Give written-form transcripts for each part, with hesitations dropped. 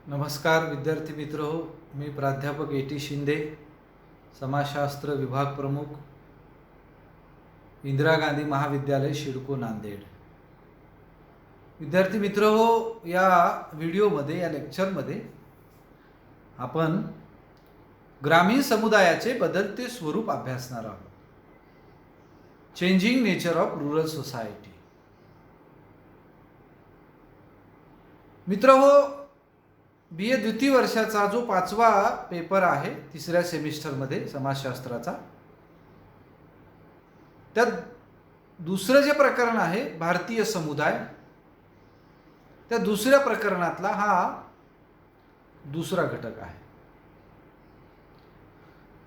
नमस्कार विद्यार्थी मित्र हो, मी प्राध्यापक ए टी शिंदे, समाजशास्त्र विभाग प्रमुख, इंदिरा गांधी महाविद्यालय शिडको नांदेड. विद्यार्थी मित्र हो, या व्हिडिओमध्ये या लेक्चरमध्ये आपण ग्रामीण समुदायाचे बदलते स्वरूप अभ्यासणार आहोत. Changing nature of rural society. मित्र हो, बी ए द्वितीय वर्षाचा जो 5वा पेपर आहे 3ऱ्या सेमिस्टरमध्ये समाजशास्त्राचा, त्यात दुसरं जे प्रकरण आहे भारतीय समुदाय, त्या दुसऱ्या प्रकरणातला हा दुसरा घटक आहे.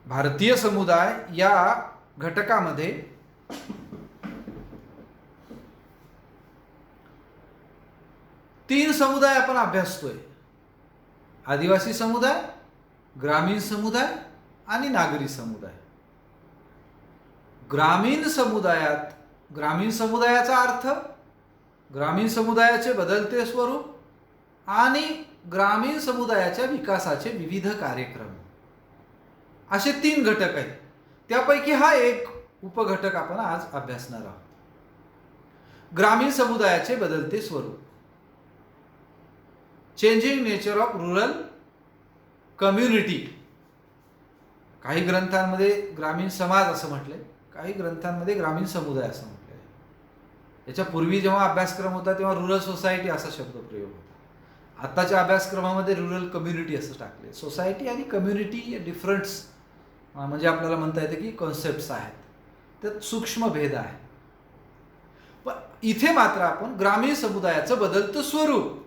भारतीय समुदाय या घटकामध्ये तीन समुदाय आपण अभ्यासतोय: आदिवासी समुदाय, ग्रामीण समुदाय आणि नागरी समुदाय. ग्रामीण समुदायाचा अर्थ, ग्रामीण समुदायाचे बदलते स्वरूप आणि ग्रामीण समुदायाच्या विकासाचे विविध कार्यक्रम, असे 3 घटक आहेत. त्यापैकी हा एक उपघटक आपण आज अभ्यासणार आहोत. ग्रामीण समुदायाचे बदलते स्वरूप, changing nature of rural community. काही ग्रंथांमध्ये ग्रामीण समाज असं म्हटलंय, काही ग्रंथांमध्ये ग्रामीण समुदाय असं म्हटलंय. याच्या पूर्वी जेव्हा अभ्यासक्रम होता तेव्हा रूरल सोसायटी असा शब्द प्रयोग होता. आताच्या अभ्यासक्रमामध्ये रूरल कम्युनिटी असं टाकले. सोसायटी आणि कम्युनिटी डिफरन्स म्हणजे आपल्याला म्हणता येतं की कॉन्सेप्ट्स आहेत, त्यात सूक्ष्म भेद आहे. पण इथे मात्र आपण ग्रामीण समुदायाचं बदलतं स्वरूप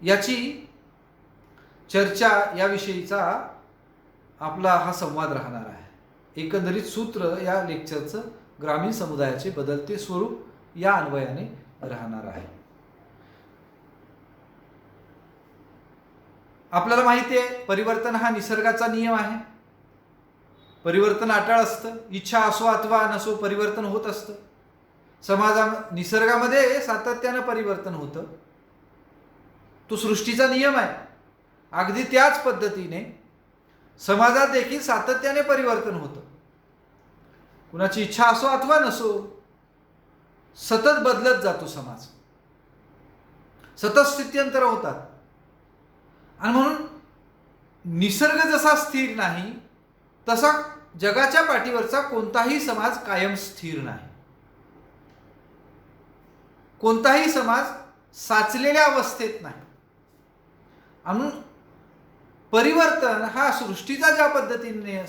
याची चर्चा, याविषयीचा आपला हा संवाद राहणार आहे. एकंदरीत सूत्र या लेक्चरचं ग्रामीण समुदायाचे बदलते स्वरूप या अन्वयाने राहणार आहे. आपल्याला माहिती आहे, परिवर्तन हा निसर्गाचा नियम आहे. परिवर्तन अटळ असतं. इच्छा असो अथवा नसो, परिवर्तन होत असतं. निसर्गामध्ये सातत्यानं परिवर्तन होतं. तो सृष्टीचा नियम आहे. अगदी त्याच पद्धतीने समाजात देखील सातत्याने परिवर्तन होतं. कुणाची इच्छा असो अथवा नसो, सतत बदलत जातो समाज. सतत स्थित्यंतर होतात. आणि म्हणून निसर्ग जसा स्थिर नाही, तसा जगाच्या पाठीवरचा कोणताही समाज कायम स्थिर नाही. कोणताही समाज साचलेल्या अवस्थेत नाही. आणि परिवर्तन हा सृष्टीचा ज्या पद्धतीने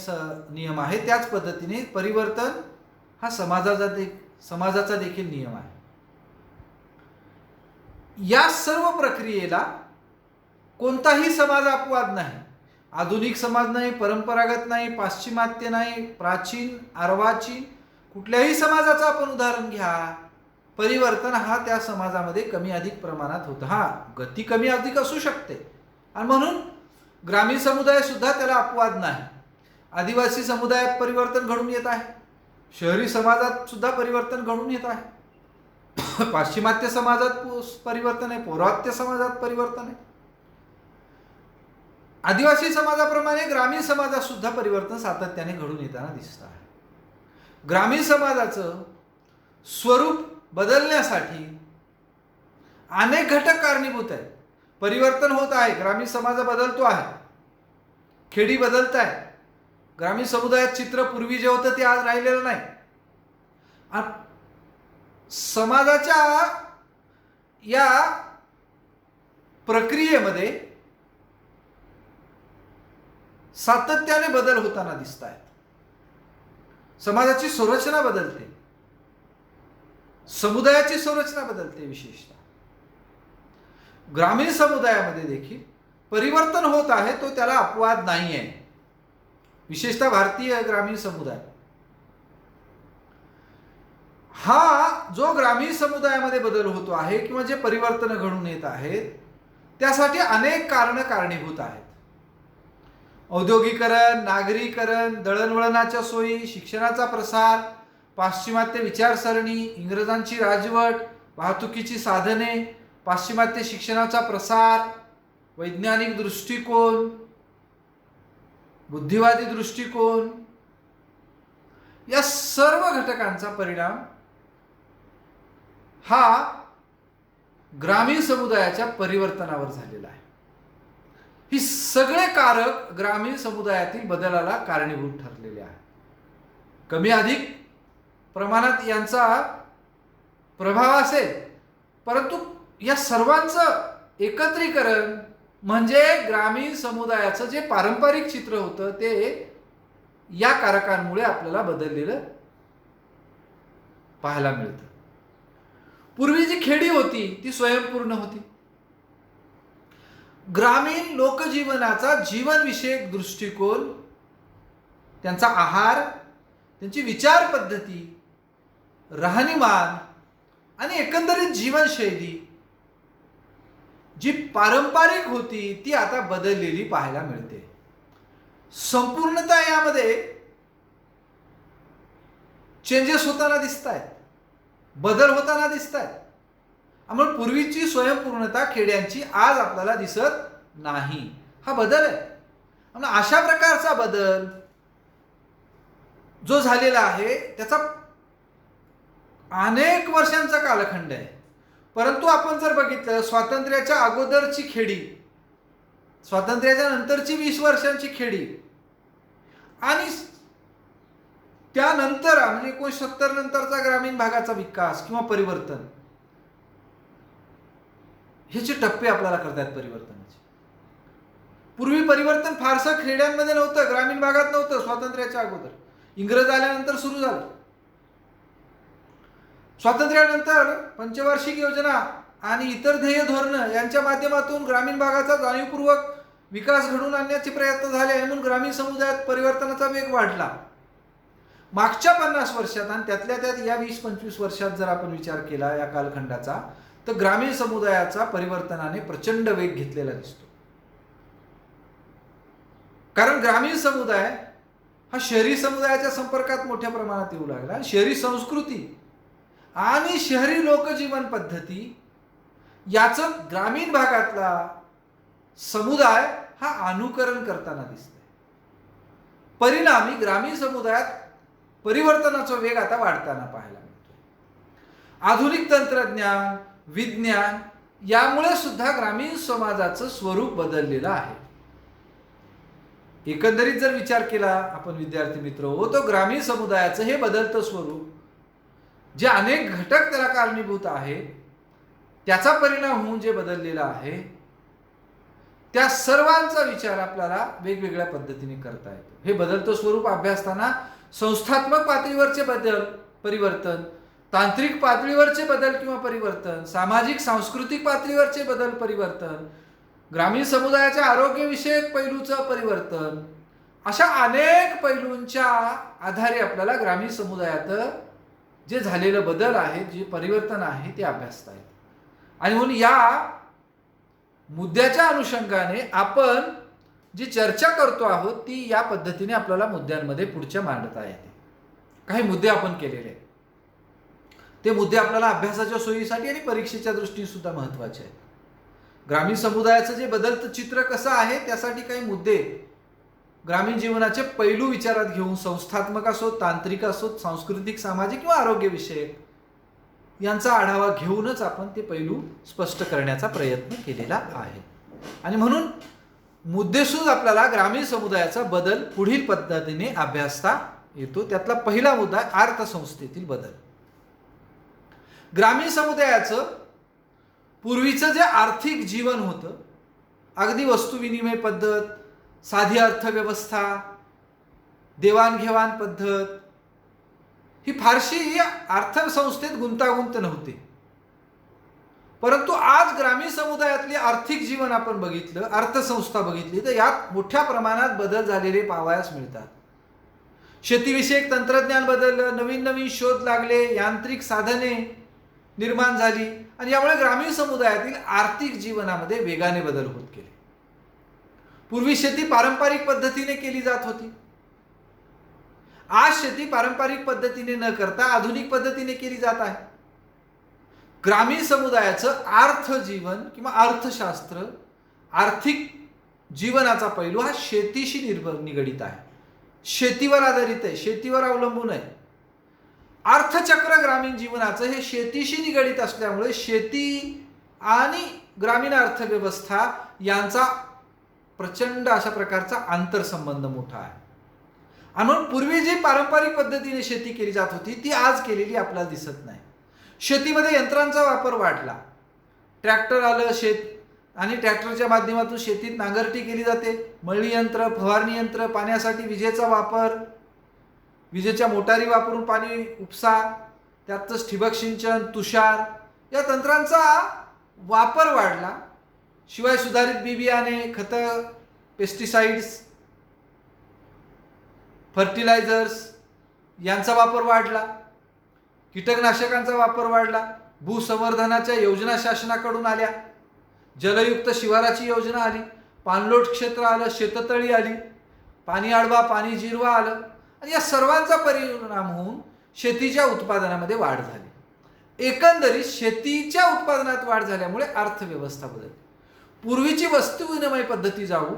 नियम आहे, त्याच पद्धतीने परिवर्तन हा समाजाचा देखील नियम आहे. या सर्व प्रक्रियेला कोणताही समाज अपवाद नाही. आधुनिक समाज नाही, परंपरागत नाही, पाश्चिमात्य नाही, प्राचीन, अर्वाचीन, कुठल्याही समाजाचं आपण उदाहरण घ्या, परिवर्तन हा त्या समाजामध्ये कमी अधिक प्रमाणात होतं. हा, गती कमी अधिक असू शकते. आणि म्हणून ग्रामीण समुदाय सुद्धा त्याला अपवाद नाही. आदिवासी समुदायात परिवर्तन घडून येत आहे. शहरी समाजात सुद्धा परिवर्तन घडून येत आहे. पाश्चिमात्य समाजात परिवर्तन आहे, पौर्वात्य समाजात परिवर्तन आहे. आदिवासी समाजाप्रमाणे ग्रामीण समाजात सुद्धा परिवर्तन सातत्याने घडून येताना दिसत आहे. ग्रामीण समाजाचं स्वरूप बदलण्यासाठी अनेक घटक कारणीभूत आहेत. परिवर्तन होत आहे, ग्रामीण समाज बदलतो आहे, खेडी बदलत आहे. ग्रामीण समुदायात चित्र पूर्वी जे होतं ते आज राहिलेलं नाही. समाजाच्या या प्रक्रियेमध्ये सातत्याने बदल होताना दिसत आहेत. समाजाची संरचना बदलते, समुदायाची संरचना बदलते. विशेषतः ग्रामीण समुदायामध्ये देखील परिवर्तन होत आहे, तो त्याला अपवाद नाही आहे. विशेषतः भारतीय ग्रामीण समुदाय हा जो ग्रामीण समुदायामध्ये बदल होतो आहे किंवा जे परिवर्तन घडून येत आहेत, त्यासाठी अनेक कारणीभूत आहेत. औद्योगिकरण, नागरीकरण, दळणवळणाच्या सोयी, शिक्षणाचा प्रसार, पाश्चिमात्य विचारसरणी, इंग्रजांची राजवट, वाहतुकीची साधने, पाश्चिमात्य शिक्षणाचा प्रसार, वैज्ञानिक दृष्टिकोन, बुद्धिवादी दृष्टिकोन, या सर्व घटकांचा परिणाम हा ग्रामीण समुदायाच्या परिवर्तनावर झालेला आहे. ही सगळे कारक ग्रामीण समुदायातील बदलाला कारणीभूत ठरलेले आहे. कमी अधिक प्रमाणात यांचा प्रभाव असेल, परंतु या सर्वांचं एकत्रीकरण म्हणजे ग्रामीण समुदायाचं जे पारंपरिक चित्र होतं ते या कारकांमुळे आपल्याला बदललेलं पाहायला मिळतं. पूर्वी जी खेडी होती ती स्वयंपूर्ण होती. ग्रामीण लोकजीवनाचा जीवनविषयक दृष्टिकोन, त्यांचा आहार, त्यांची विचार पद्धती, राहणीमान आणि एकंदरीत जीवनशैली जी पारंपरिक होती ती आता बदललेली पाहायला मिळते. संपूर्णतः यामध्ये चेंजेस होताना दिसत आहेत, बदल होताना दिसत आहेत. त्यामुळे पूर्वीची स्वयंपूर्णता खेड्यांची आज आपल्याला दिसत नाही. हा बदल आहे. अशा प्रकारचा बदल जो झालेला आहे त्याचा अनेक वर्षांचा कालखंड आहे. परंतु आपण जर बघितलं स्वातंत्र्याच्या अगोदरची खेडी, स्वातंत्र्याच्या नंतरची 20 वर्षांची खेडी आणि त्यानंतर म्हणजे 1970 नंतरचा ग्रामीण भागाचा विकास किंवा परिवर्तन, ह्याचे टप्पे आपल्याला करतायत परिवर्तनाचे. पूर्वी परिवर्तन फारसं खेड्यांमध्ये नव्हतं, ग्रामीण भागात नव्हतं. स्वातंत्र्याच्या अगोदर, इंग्रज आल्यानंतर सुरू झालं. स्वातंत्र्यानंतर पंचवार्षिक योजना आणि इतर ध्येय धोरणं यांच्या माध्यमातून ग्रामीण भागाचा जाणीवपूर्वक विकास घडवून आणण्याचे प्रयत्न झाले आणि म्हणून ग्रामीण समुदायात परिवर्तनाचा वेग वाढला. मागच्या 50 वर्षात आणि त्यातल्या त्यात या 20-25 वर्षात जर आपण विचार केला या कालखंडाचा, तर ग्रामीण समुदायाचा परिवर्तनाने प्रचंड वेग घेतलेला दिसतो. कारण ग्रामीण समुदाय हा शहरी समुदायाच्या संपर्कात मोठ्या प्रमाणात येऊ लागला. शहरी संस्कृती आणि शहरी लोकजीवन पद्धती याचं ग्रामीण भागातला समुदाय हा अनुकरण करताना दिसतंय. परिणामी ग्रामीण समुदायात परिवर्तनाचा वेग आता वाढताना पाहायला मिळतोय. आधुनिक तंत्रज्ञान, विज्ञान यामुळे सुद्धा ग्रामीण समाजाचं स्वरूप बदललेलं आहे. एकंदरीत जर विचार केला आपण विद्यार्थी मित्र हो, तो ग्रामीण समुदायाचं हे बदलतं स्वरूप, जे अनेक घटक त्याला कारणीभूत आहे, त्याचा परिणाम होऊन जे बदललेला आहे, त्या सर्वांचा विचार आपल्याला वेगवेगळ्या पद्धतीने करता येतो. हे बदलतं स्वरूप अभ्यासताना संस्थात्मक पातळीवरचे बदल, परिवर्तन, तांत्रिक पातळीवरचे बदल किंवा परिवर्तन, सामाजिक सांस्कृतिक पातळीवरचे बदल, परिवर्तन, ग्रामीण समुदायाच्या आरोग्यविषयक पैलूचं परिवर्तन, अशा अनेक पैलूंच्या आधारे आपल्याला ग्रामीण समुदायात जे झालेलं बदल आहे, जे परिवर्तन आहे ते अभ्यासता येतं. आणि म्हणून या मुद्द्याच्या अनुषंगाने आपण जी चर्चा करतो आहोत ती या पद्धतीने आपल्याला मुद्द्यांमध्ये पुढच्या मांडता येते. काही मुद्दे आपण केलेले आहेत, ते मुद्दे आपल्याला अभ्यासाच्या सोयीसाठी आणि परीक्षेच्या दृष्टीने सुद्धा महत्त्वाचे आहेत. ग्रामीण समुदायाचं जे बदलतं चित्र कसं आहे त्यासाठी काही मुद्दे, ग्रामीण जीवनाचे पैलू विचारात घेऊन, संस्थात्मक असोत, तांत्रिक असोत, सांस्कृतिक, सामाजिक किंवा आरोग्यविषयक यांचा आढावा घेऊनच आपण ते पैलू स्पष्ट करण्याचा प्रयत्न केलेला आहे. आणि म्हणून मुद्देसूद आपल्याला ग्रामीण समुदायाचा बदल पुढील पद्धतीने अभ्यासता येतो. त्यातला पहिला मुद्दा अर्थसंस्थेतील बदल. ग्रामीण समुदायाचं पूर्वीचं जे आर्थिक जीवन होतं, अगदी वस्तुविनिमय पद्धत, साधी अर्थव्यवस्था, देवाणघेवाण पद्धत, ही फारशी अर्थसंस्थेत गुंतागुंत नव्हती. परंतु आज ग्रामीण समुदायातले आर्थिक जीवन आपण बघितलं, अर्थसंस्था बघितली, तर यात मोठ्या प्रमाणात बदल झालेले पाहावयास मिळतात. शेतीविषयक तंत्रज्ञान बदललं, नवीन नवीन शोध लागले, यांत्रिक साधने निर्माण झाली आणि यामुळे ग्रामीण समुदायातील आर्थिक जीवनामध्ये वेगाने बदल होत गेले. पूर्वी शेती पारंपरिक पद्धतीने केली जात होती. आज शेती पारंपरिक पद्धतीने न करता आधुनिक पद्धतीने केली जात आहे. ग्रामीण समुदायाचं अर्थजीवन किंवा अर्थशास्त्र आर्थिक जीवनाचा पैलू हा शेतीशी निगडित आहे, शेतीवर आधारित आहे, शेतीवर अवलंबून आहे. अर्थचक्र ग्रामीण जीवनाचं हे शेतीशी निगडित असल्यामुळे शेती आणि ग्रामीण अर्थव्यवस्था यांचा प्रचंड अशा प्रकारचा आंतरसंबंध मोठा आहे. आणि म्हणून पूर्वी जी पारंपरिक पद्धतीने शेती केली जात होती ती आज केलेली आपल्याला दिसत नाही. शेतीमध्ये यंत्रांचा वापर वाढला, ट्रॅक्टर आलं, आणि ट्रॅक्टरच्या माध्यमातून शेतीत नांगरटी केली जाते, मळणी यंत्र, फवारणी यंत्र, पाण्यासाठी विजेचा वापर, विजेच्या मोटारी वापरून पाणी उपसा, त्यातच ठिबक सिंचन, तुषार या तंत्रांचा वापर वाढला. शिवाय सुधारित बी बियाणे, खतं, पेस्टिसाइड्स, फर्टिलायझर्स यांचा वापर वाढला, कीटकनाशकांचा वापर वाढला, भूसंवर्धनाच्या योजना शासनाकडून आल्या, जलयुक्त शिवाराची योजना आली, पाणलोट क्षेत्र आलं, शेततळी आली, पाणी अडवा, पाणी जिरवा आलं. आणि या सर्वांचा परिणाम होऊन शेतीच्या उत्पादनामध्ये वाढ झाली. एकंदरीत शेतीच्या उत्पादनात वाढ झाल्यामुळे अर्थव्यवस्था बदलली. पूर्वीची वस्तू विनिमय पद्धती जाऊन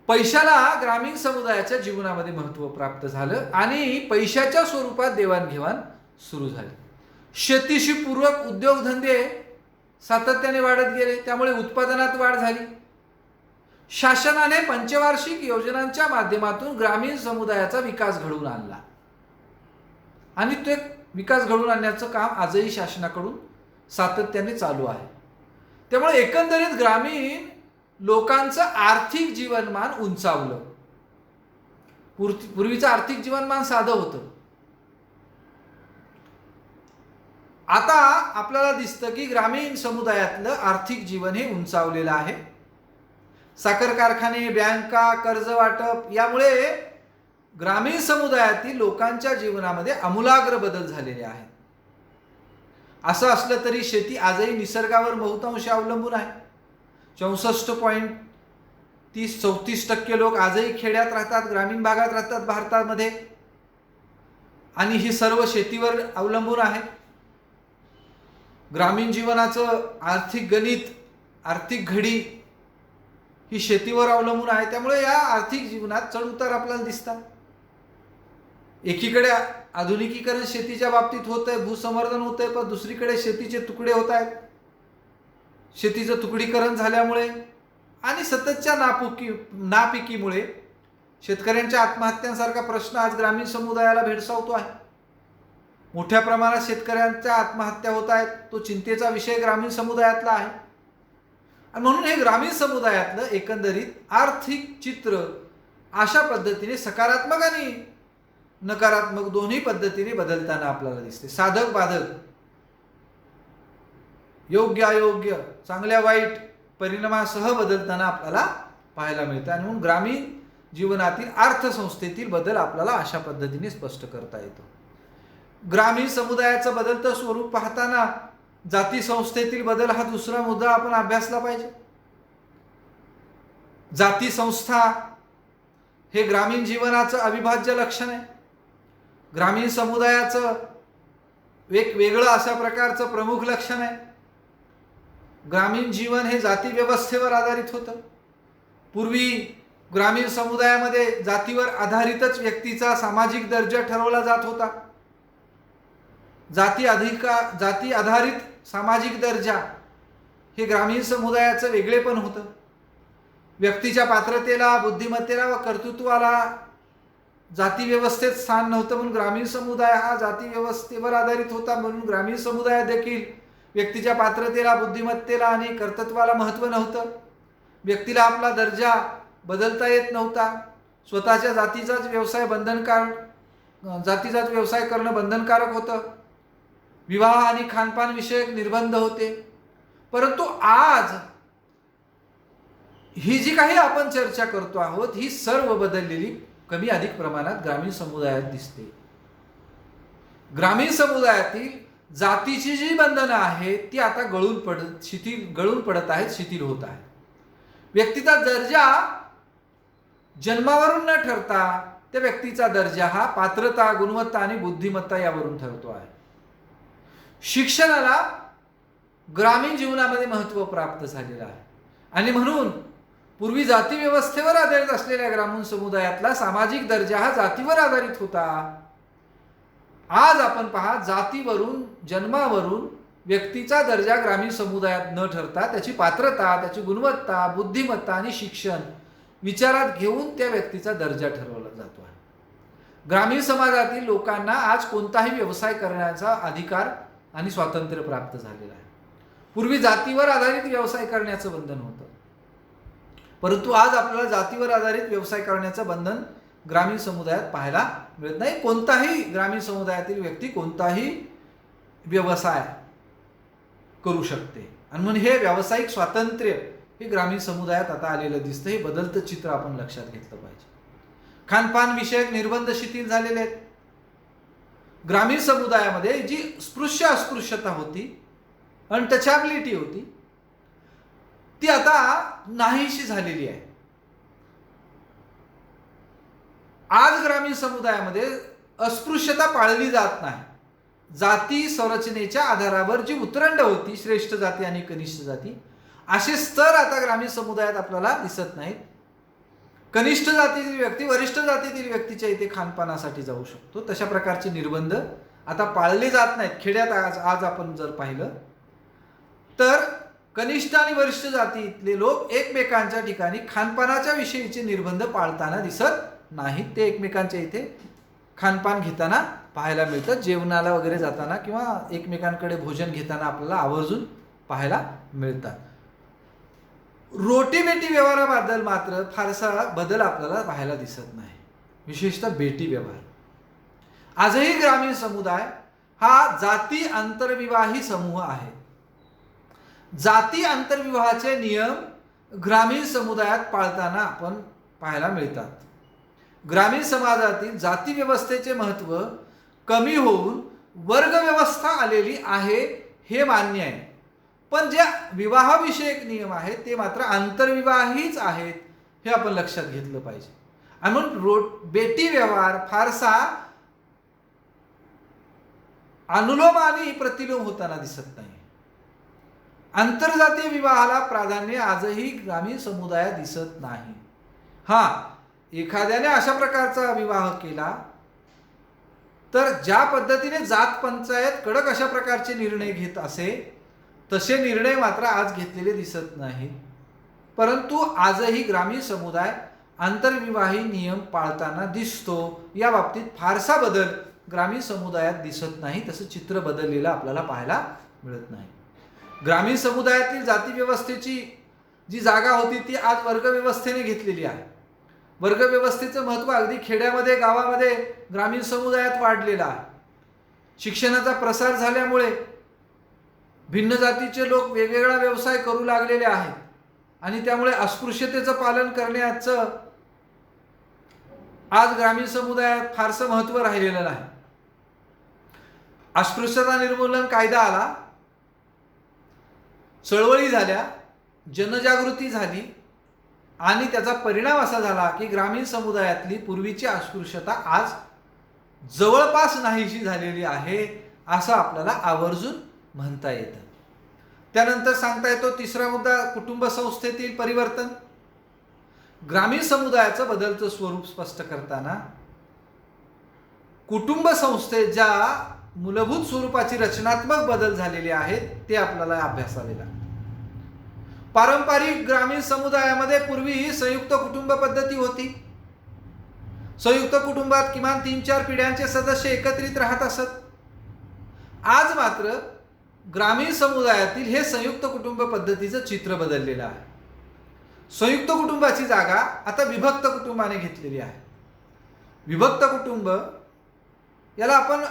पैशाला ग्रामीण समुदायाच्या जीवनामध्ये महत्त्व प्राप्त झालं आणि पैशाच्या स्वरूपात देवाणघेवाण सुरू झाली. शेतीशी पूरक उद्योगधंदे सातत्याने वाढत गेले, त्यामुळे उत्पादनात वाढ झाली. शासनाने पंचवार्षिक योजनांच्या माध्यमातून ग्रामीण समुदायाचा विकास घडवून आणला आणि ते विकास घडवून आणण्याचं काम आजही शासनाकडून सातत्याने चालू आहे. त्यामुळे एकंदरीत ग्रामीण लोकांचं आर्थिक जीवनमान उंचावलं. पूर्वीचं आर्थिक जीवनमान साधं होतं. आता आपल्याला दिसतं की ग्रामीण समुदायातलं आर्थिक जीवन हे उंचावलेलं आहे. साखर कारखाने, बँका, कर्ज वाटप यामुळे ग्रामीण समुदायातील लोकांच्या जीवनामध्ये आमूलाग्र बदल झालेले आहेत. असं असलं तरी शेती आजही निसर्गावर बहुतांश अवलंबून आहे. 64.34% लोक आजही खेड्यात राहतात, ग्रामीण भागात राहतात भारतामध्ये, आणि ही सर्व शेतीवर अवलंबून आहे. ग्रामीण जीवनाचं आर्थिक गणित, आर्थिक घडी ही शेतीवर अवलंबून आहे. त्यामुळे या आर्थिक जीवनात चढउतार आपल्याला दिसतात. एकीकडे आधुनिकीकरण शेतीच्या बाबतीत होत आहे, भूसंवर्धन होत आहे, पण दुसरीकडे शेतीचे तुकडे होत आहेत. शेतीचं तुकडीकरण झाल्यामुळे आणि सततच्या नापिकीमुळे शेतकऱ्यांच्या आत्महत्यांसारखा प्रश्न आज ग्रामीण समुदायाला भेडसावतो आहे. मोठ्या प्रमाणात शेतकऱ्यांच्या आत्महत्या होत आहेत. तो चिंतेचा विषय ग्रामीण समुदायातला आहे. आणि म्हणून हे ग्रामीण समुदायातलं एकंदरीत आर्थिक चित्र अशा पद्धतीने सकारात्मक आणि नकारात्मक दोन्ही पद्धतीने बदलताना आपल्याला दिसते. साधक बाधक, योग्य अयोग्य, चांगल्या वाईट परिणामासह बदलताना आपल्याला पाहायला मिळतं. आणि म्हणून ग्रामीण जीवनातील अर्थसंस्थेतील बदल आपल्याला अशा पद्धतीने स्पष्ट करता येतो. ग्रामीण समुदायाचं बदलतं स्वरूप पाहताना जाती संस्थेतील बदल हा दुसरा मुद्दा आपण अभ्यासला पाहिजे. जाती संस्था हे ग्रामीण जीवनाचं अविभाज्य लक्षण आहे. ग्रामीण समुदायाचं एक वेगळं अशा प्रकारचं प्रमुख लक्षण आहे. ग्रामीण जीवन हे जाती व्यवस्थेवर आधारित होतं. पूर्वी ग्रामीण समुदायामध्ये जातीवर आधारितच व्यक्तीचा सामाजिक दर्जा ठरवला जात होता. जाती आधारित सामाजिक दर्जा हे ग्रामीण समुदायाचं वेगळेपण होतं. व्यक्तीच्या पात्रतेला, बुद्धिमत्तेला व कर्तृत्वाला जाती व्यवस्थेत स्थान नव्हतं, म्हणून ग्रामीण समुदाय हा जाती व्यवस्थेवर आधारित होता. म्हणून ग्रामीण समुदायात देखील व्यक्तीच्या पात्रतेला, बुद्धिमत्तेला आणि कर्तृत्वाला महत्त्व नव्हतं. व्यक्तीला आपला दर्जा बदलता येत नव्हता. स्वतःच्या जातीचाच व्यवसाय करणं बंधनकारक होतं. विवाह आणि खानपान विषयक निर्बंध होते. परंतु आज ही जी काही आपण चर्चा करतो आहोत ही सर्व बदललेली कमी अधिक प्रमाणात ग्रामीण समुदायात दिसते. ग्रामीण समुदायातील जातीची जी बंधनं आहेत ती आता गळून पडत आहेत, शिथिल होत आहेत. व्यक्तीचा दर्जा जन्मावरून न ठरता त्या व्यक्तीचा दर्जा हा पात्रता, गुणवत्ता आणि बुद्धिमत्ता यावरून ठरतो आहे. शिक्षणाला ग्रामीण जीवनामध्ये महत्त्व प्राप्त झालेलं आहे. आणि म्हणून पूर्वी जाती व्यवस्थेवर आधारित असलेल्या ग्रामीण समुदायातला सामाजिक दर्जा हा जातीवर आधारित होता. आज आपण पहा, जातीवरून, जन्मावरून व्यक्तीचा दर्जा ग्रामीण समुदायात न ठरता त्याची पात्रता, त्याची गुणवत्ता, बुद्धिमत्ता आणि शिक्षण विचारात घेऊन त्या व्यक्तीचा दर्जा ठरवला जातो आहे. ग्रामीण समाजातील लोकांना आज कोणताही व्यवसाय करण्याचा अधिकार आणि स्वातंत्र्य प्राप्त झालेलं आहे. पूर्वी जातीवर आधारित व्यवसाय करण्याचं बंधन होतं, परंतु आज आपल्याला जातीवर आधारित व्यवसाय करण्याचं बंधन ग्रामीण समुदायात पाहायला मिळत नाही. कोणताही ग्रामीण समुदायातील व्यक्ती कोणताही व्यवसाय करू शकते. आणि म्हणून हे व्यावसायिक स्वातंत्र्य हे ग्रामीण समुदायात आता आलेलं दिसतं. हे बदलतं चित्र आपण लक्षात घेतलं पाहिजे. खानपान विषयक निर्बंध शिथिल झालेले आहेत. ग्रामीण समुदायामध्ये जी स्पृश्य अस्पृश्यता होती, अनटचॅबिलिटी होती, ती आता नाहीशी झालेली आहे. आज ग्रामीण समुदायामध्ये अस्पृश्यता पाळली जात नाही. जाती संरचनेच्या आधारावर जी उतरंड होती, श्रेष्ठ जाती आणि कनिष्ठ जाती, असे स्तर आता ग्रामीण समुदायात आपल्याला दिसत नाहीत. कनिष्ठ जातीतील व्यक्ती वरिष्ठ जातीतील व्यक्तीच्या इथे खानपानासाठी जाऊ शकतो. तशा प्रकारचे निर्बंध आता पाळले जात नाहीत. खेड्यात आज आपण जर पाहिलं तर कनिष्ठ आणि वरिष्ठ जातीतले लोक एकमेकांच्या ठिकाणी खानपानाच्या विषयीचे निर्बंध पाळताना दिसत नाहीत. ते एकमेकांच्या इथे खानपान घेताना पाहायला मिळतं. जेवणाला वगैरे जाताना किंवा एकमेकांकडे भोजन घेताना आपल्याला आवर्जून पाहायला मिळतात. रोटीबेटी व्यवहाराबद्दल मात्र फारसा बदल आपल्याला पाहायला दिसत नाही, विशेषतः बेटी व्यवहार. आजही ग्रामीण समुदाय हा जाती आंतरविवाही समूह आहे. जाती आंतरविवाहाचे नियम ग्रामीण समुदायात पाळताना आपण पाहायला मिळतात. ग्रामीण समाजातील जाती व्यवस्थेचे महत्त्व कमी होऊन वर्ग व्यवस्था आलेली आहे हे मान्य आहे, पण जे विवाहविषयक नियम आहेत ते मात्र आंतरविवाहीच आहेत हे आपण लक्षात घेतलं पाहिजे. आणि म्हणून बेटी व्यवहार फारसा अनुलोम आणि प्रतिलोम होताना दिसत नाही. आंतरजातीय विवाहाला प्राधान्य आजही ग्रामीण समुदायात दिसत नाही. एखाद्याने अशा प्रकारचा विवाह केला तर ज्या पद्धतीने जात पंचायत कडक अशा प्रकारचे निर्णय घेत असे, तसे निर्णय मात्र आज घेतलेले दिसत नाहीत. परंतु आजही ग्रामीण समुदाय आंतरविवाही नियम पाळताना दिसतो. या बाबतीत फारसा बदल ग्रामीण समुदायात दिसत नाही. तसं चित्र बदललेलं आपल्याला पाहायला मिळत नाही. ग्रामीण समुदायातील जाती व्यवस्थेची जी जागा होती ती आज वर्गव्यवस्थेने घेतलेली आहे. वर्गव्यवस्थेचं महत्त्व अगदी खेड्यामध्ये, गावामध्ये, ग्रामीण समुदायात वाढलेलं आहे. शिक्षणाचा प्रसार झाल्यामुळे भिन्न जातीचे लोक वेगवेगळा व्यवसाय करू लागलेले आहेत आणि त्यामुळे अस्पृश्यतेचं पालन करण्याचं आज ग्रामीण समुदायात फारसं महत्त्व राहिलेलं नाही. अस्पृश्यता निर्मूलन कायदा आला, चळवळी झाल्या, जनजागृती झाली आणि त्याचा परिणाम असा झाला की ग्रामीण समुदायातली पूर्वीची अस्पृश्यता आज जवळपास नाहीशी झालेली आहे असं आपल्याला आवर्जून म्हणता येतं. त्यानंतर सांगता येतो तिसरा मुद्दा, कुटुंब संस्थेतील परिवर्तन. ग्रामीण समुदायाचं बदलतं स्वरूप स्पष्ट करताना कुटुंब संस्थेत ज्या मूलभूत स्वरूपाची रचनात्मक बदल झालेले आहेत ते आपल्याला अभ्यासावे लागतात. पारंपरिक ग्रामीण समुदायामध्ये पूर्वी संयुक्त कुटुंब पद्धती होती. संयुक्त कुटुंबात किमान 3-4 पिढ्यांचे सदस्य एकत्रित राहत असत. आज मात्र ग्रामीण समुदायातील हे संयुक्त कुटुंब पद्धतीचं चित्र बदललेलं आहे. संयुक्त कुटुंबाची जागा आता विभक्त कुटुंबाने घेतलेली आहे. विभक्त कुटुंब याला आपण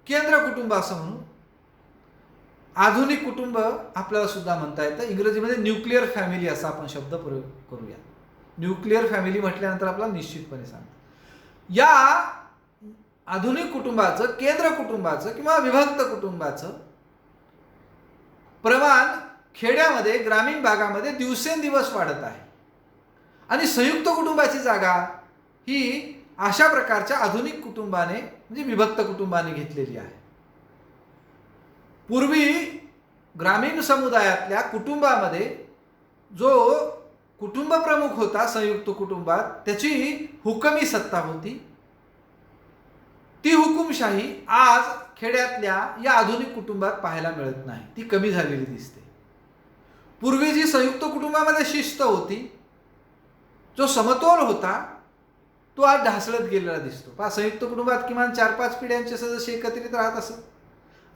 केंद्र कुटुंब असं म्हणू. आधुनिक कुटुंब आपल्याला सुद्धा म्हणता येतं. इंग्रजीमध्ये न्यूक्लिअर फॅमिली असा आपण शब्द प्रयोग करूया. न्यूक्लिअर फॅमिली म्हटल्यानंतर आपल्याला निश्चितपणे सांगतो. या आधुनिक कुटुंबाचं, केंद्र कुटुंबाचं किंवा विभक्त कुटुंबाचं प्रमाण खेड्यामध्ये, ग्रामीण भागामध्ये दिवसेंदिवस वाढत आहे आणि संयुक्त कुटुंबाची जागा ही अशा प्रकारच्या आधुनिक कुटुंबाने म्हणजे विभक्त कुटुंबाने घेतलेली आहे. पूर्वी ग्रामीण समुदायातल्या कुटुंबामध्ये जो कुटुंब प्रमुख होता संयुक्त कुटुंबात, त्याची हुकमी सत्ता होती. ती हुकुमशाही आज खेड्यातल्या या आधुनिक कुटुंबात पाहायला मिळत नाही, ती कमी झालेली दिसते. पूर्वी जी संयुक्त कुटुंबामध्ये शिस्त होती, जो समतोल होता, तो आज ढासळत गेलेला दिसतो. संयुक्त कुटुंबात किमान 4-5 पिढ्यांचे सदस्य एकत्रित राहत असत.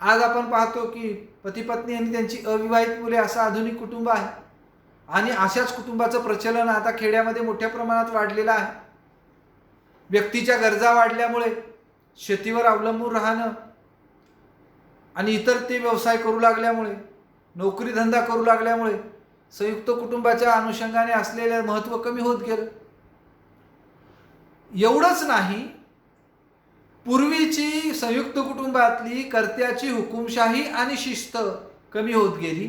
आज आपण पाहतो की पती पत्नी आणि त्यांची अविवाहित मुले असं आधुनिक कुटुंब आहे. आणि अशाच कुटुंबाचं प्रचलन आता खेड्यामध्ये मोठ्या प्रमाणात वाढलेलं आहे. व्यक्तीच्या गरजा वाढल्यामुळे शेतीवर अवलंबून राहणं आणि इतर ते व्यवसाय करू लागल्यामुळे, नोकरी धंदा करू लागल्यामुळे संयुक्त कुटुंबाच्या अनुषंगाने असलेलं महत्त्व कमी होत गेलं. एवढंच नाही, पूर्वीची संयुक्त कुटुंबातली कर्त्याची हुकुमशाही आणि शिस्त कमी होत गेली.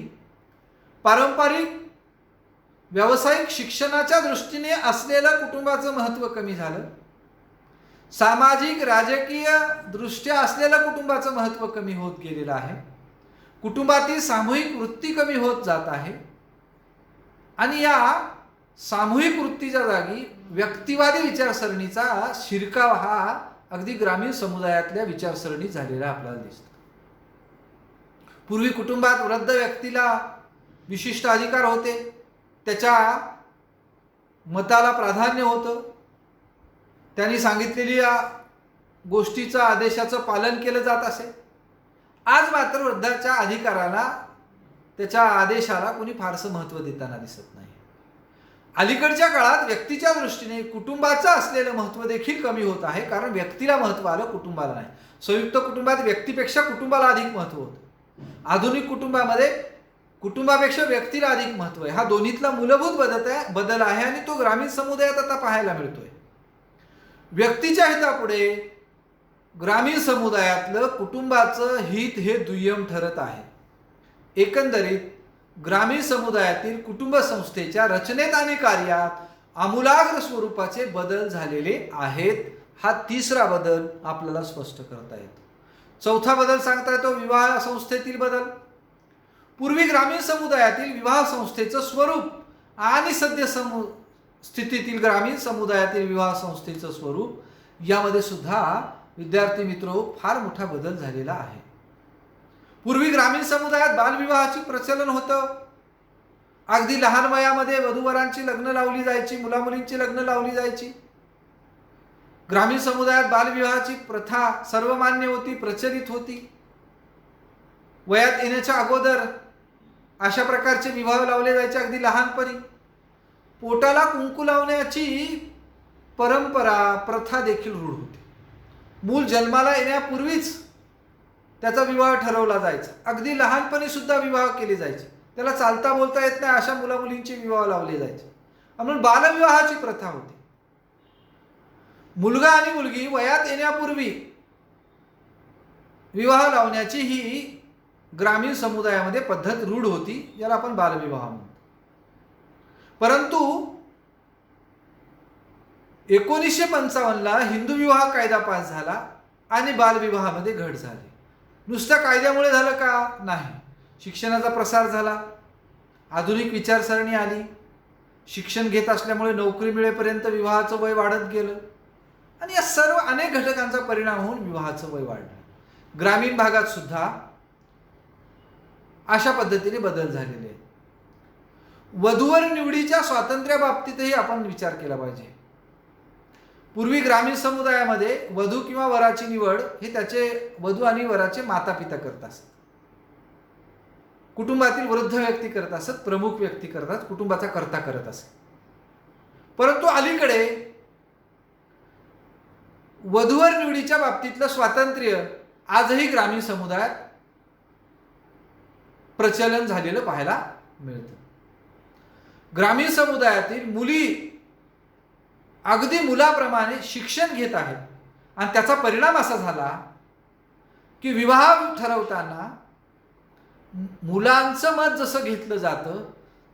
पारंपरिक व्यावसायिक शिक्षणाच्या दृष्टीने असलेलं कुटुंबाचं महत्त्व कमी झालं. सामाजिक राजकीय दृष्ट्या असलेलं कुटुंबाचं महत्त्व कमी होत गेलेलं आहे. कुटुंबातील सामूहिक वृत्ती कमी होत जात आहे. आणि या सामूहिक वृत्तीच्या जागी व्यक्तिवादी विचारसरणीचा शिरकाव हा अगदी ग्रामीण समुदायातल्या विचारसरणी झालेला आपल्याला दिसतो. पूर्वी कुटुंबात वृद्ध व्यक्तीला विशिष्ट अधिकार होते, त्याच्या मताला प्राधान्य होतं, त्यांनी सांगितलेल्या गोष्टीचं आदेशाचं पालन केलं जात असे. आज मात्र वृद्धाच्या अधिकाराला, त्याच्या आदेशाला कोणी फारसं महत्त्व देताना दिसत नाही. अलीकडच्या काळात व्यक्तीच्या दृष्टीने कुटुंबाचं असलेलं महत्त्व देखील कमी होत आहे, कारण व्यक्तीला महत्त्व आलं, कुटुंबाला नाही. संयुक्त कुटुंबात व्यक्तीपेक्षा कुटुंबाला अधिक महत्त्व होतं. आधुनिक कुटुंबामध्ये कुटुंबापेक्षा व्यक्तीला अधिक महत्त्व आहे. हा दोन्हीतला मूलभूत बदल आहे आणि तो ग्रामीण समुदायात आता पाहायला मिळतोय. व्यक्तीच्या हितापुढे ग्रामीण समुदायातलं कुटुंबाचं हित हे दुय्यम ठरत आहे. एकंदरीत ग्रामीण समुदायातील कुटुंब संस्थेच्या रचनेत आणि कार्यात आमूलाग्र स्वरूपाचे बदल झालेले आहेत. हा तिसरा बदल आपल्याला स्पष्ट करता येतो. चौथा बदल सांगता येतो विवाह संस्थेतील बदल. पूर्वी ग्रामीण समुदायातील विवाह संस्थेचं स्वरूप आणि सद्य स्थितीतील ग्रामीण समुदायातील विवाह संस्थेचं स्वरूप यामध्ये सुद्धा विद्यार्थी मित्रो फार मोठा बदल झालेला आहे. पूर्वी ग्रामीण समुदायात बालविवाहाचे प्रचलन होतं. अगदी लहान वयामध्ये वधूवरांची लग्न लावली जायची, मुलामुलींची लग्न लावली जायची. ग्रामीण समुदायात बालविवाहाची प्रथा सर्वमान्य होती, प्रचलित होती. वयात येण्याच्या अगोदर अशा प्रकारचे विवाह लावले जायचे. अगदी लहानपणी पोटाला कुंकू लावण्याची परंपरा, प्रथा देखील रूढ होती. मूल जन्माला येण्यापूर्वीच त्याचा विवाह ठरवला जायचा. अगदी लहानपणी सुद्धा विवाह केले जायचे. त्याला चालता बोलता येत नाही अशा मुलामुलींचे विवाह लावले जायचे. म्हणून बालविवाहाची प्रथा होती. मुलगा आणि मुलगी वयात येण्यापूर्वी विवाह लावण्याची ही ग्रामीण समुदायामध्ये पद्धत रूढ होती, ज्याला आपण बालविवाह म्हणतो. परंतु 1955ला हिंदू विवाह कायदा पास झाला आणि बालविवाहामध्ये घट झाली. नुसत्या कायद्यामुळे झालं का? नाही. शिक्षणाचा प्रसार झाला, आधुनिक विचारसरणी आली, शिक्षण घेत असल्यामुळे नोकरी मिळेपर्यंत विवाहाचं वय वाढत गेलं आणि या सर्व अनेक घटकांचा परिणाम होऊन विवाहाचं वय वाढलं. ग्रामीण भागात सुद्धा अशा पद्धतीने बदल झालेले आहेत. वधूवर निवडीच्या स्वातंत्र्याबाबतीतही आपण विचार केला पाहिजे. पूर्वी ग्रामीण समुदायामध्ये वधू किंवा वराची निवड हे त्याचे वधू आणि वराचे माता पिता करत असत. कुटुंबातील वृद्ध व्यक्ती करत असत, प्रमुख व्यक्ती करतात, कुटुंबाचा कर्ता करत असत. परंतु अलीकडे वधूवर निवडीच्या बाबतीतलं स्वातंत्र्य आजही ग्रामीण समुदायात प्रचलन झालेलं पाहायला मिळतं. ग्रामीण समुदायातील मुली अगदी मुलाप्रमाणे शिक्षण घेत आहेत आणि त्याचा परिणाम असा झाला की विवाह ठरवताना मुलांचं मत जसं घेतलं जातं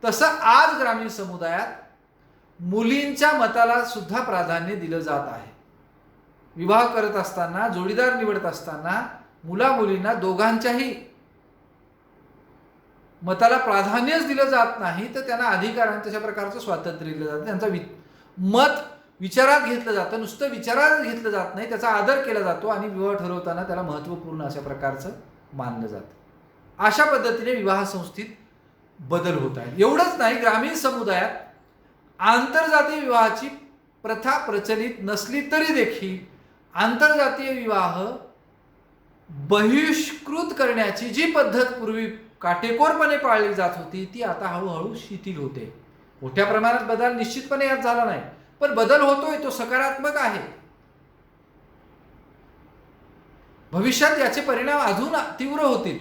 तसं आज ग्रामीण समुदायात मुलींच्या मताला सुद्धा प्राधान्य दिलं जात आहे. विवाह करत असताना, जोडीदार निवडत असताना मुला मुलींना दोघांच्याही मताला प्राधान्यच दिलं जात नाही, तर त्यांना अधिकाराने तशा प्रकारचं स्वातंत्र्य दिलं जातं. त्यांचं मत विचारात घेतलं जातं, नुसतं विचारात घेतलं जात नाही, त्याचा आदर केला जातो आणि विवाह ठरवताना त्याला महत्त्वपूर्ण अशा प्रकारचं मानलं जातं. अशा पद्धतीने विवाह संस्थेत बदल होत आहेत. एवढंच नाही, ग्रामीण समुदायात आंतरजातीय विवाहाची प्रथा प्रचलित नसली तरी देखील आंतरजातीय विवाह बहिष्कृत करण्याची जी पद्धत पूर्वी काटेकोरपणे पाळली जात होती ती आता हळूहळू शिथिल होते. मोठ्या प्रमाणात बदल निश्चितपणे यात झाला नाही, पण बदल होतोय, तो सकारात्मक आहे. भविष्यात याचे परिणाम अजून तीव्र होतील,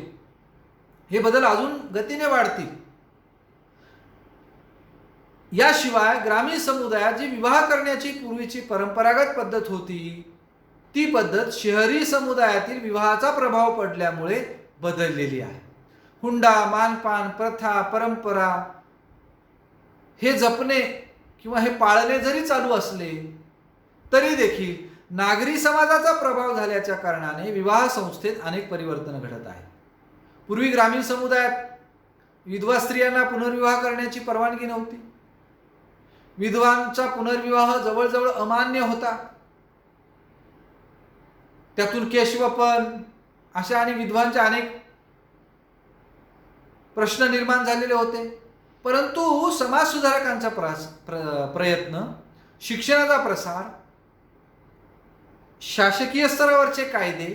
हे बदल अजून गतीने वाढतील. याशिवाय ग्रामीण समुदायात जी विवाह करण्याची पूर्वीची परंपरागत पद्धत होती ती पद्धत शहरी समुदायातील विवाहाचा प्रभाव पडल्यामुळे बदललेली आहे. हुंडा, मानपान, प्रथा, परंपरा हे जपणे किंवा हे पाळणे जरी चालू असले तरी देखील नागरी समाजाचा प्रभाव झाल्याच्या कारणाने विवाह संस्थेत अनेक परिवर्तन घडत आहेत. पूर्वी ग्रामीण समुदायात विधवा स्त्रियांना पुनर्विवाह करण्याची परवानगी नव्हती. विधवांचा पुनर्विवाह जवळजवळ अमान्य होता. त्यातून केशवपन अशा आणि विधवांचे अनेक प्रश्न निर्माण झालेले होते. परंतु समाजसुधारकांचा प्रयत्न, शिक्षणाचा प्रसार, शासकीय स्तरावरचे कायदे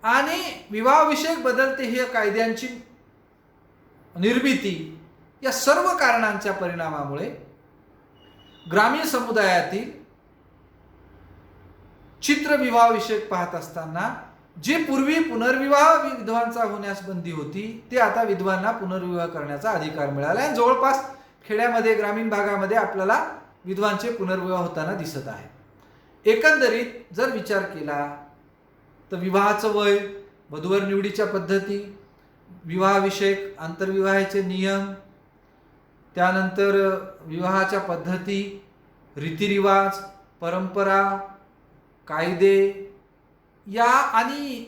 आणि विवाहविषयक बदलते हे कायद्यांची निर्मिती या सर्व कारणांच्या परिणामामुळे ग्रामीण समुदायातील चित्रविवाह विषयक पाहत असताना जे पूर्वी पुनर्विवाह विधवांचा होण्यास बंदी होती ते आता विधवांना पुनर्विवाह करण्याचा अधिकार मिळाला आहे. जवळपास खेड्यामध्ये, ग्रामीण भागामध्ये आपल्याला विधवांचे पुनर्विवाह होताना दिसत आहे. एकंदरीत जर विचार केला तर विवाहाचं वय, वधूवर निवडीच्या पद्धती, विवाहविषयक आंतरविवाहाचे नियम, त्यानंतर विवाहाच्या पद्धती, रीतिरिवाज, परंपरा, कायदे या आणि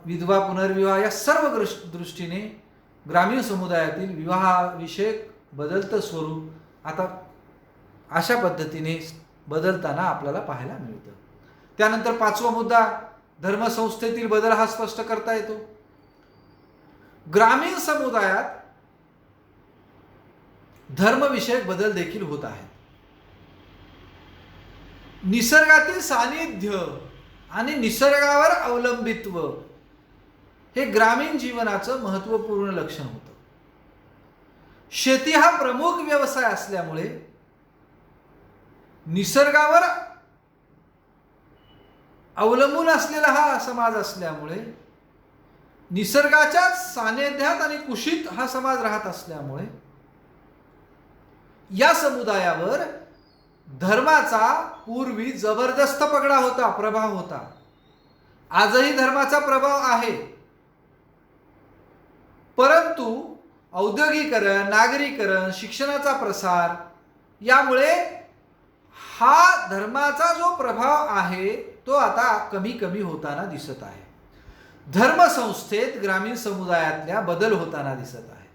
विधवा पुनर्विवाह या सर्व दृष्टीने ग्रामीण समुदायातील विवाहाविषयक बदलतं स्वरूप आता अशा पद्धतीने बदलताना आपल्याला पाहायला मिळतं. त्यानंतर पाचवा मुद्दा, धर्मसंस्थेतील बदल हा स्पष्ट करता येतो. ग्रामीण समुदायात धर्मविषयक बदल देखील होत आहेत. निसर्गातील सानिध्य आणि निसर्गावर अवलंबित्व हे ग्रामीण जीवनाचं महत्त्वपूर्ण लक्षण होतं. शेती हा प्रमुख व्यवसाय असल्यामुळे, निसर्गावर अवलंबून असलेला हा समाज असल्यामुळे, निसर्गाच्या सानिध्यात आणि कुशीत हा समाज राहत असल्यामुळे या समुदायावर धर्माचा पूर्वी जबरदस्त पगडा होता, प्रभाव होता. आजही धर्माचा प्रभाव आहे, परंतु औद्योगिकरण, नागरीकरण, शिक्षणाचा प्रसार यामुळे हा धर्माचा जो प्रभाव आहे तो आता कमी कमी होताना दिसत आहे. धर्मसंस्थेत ग्रामीण समुदायातल्या बदल होताना दिसत आहे.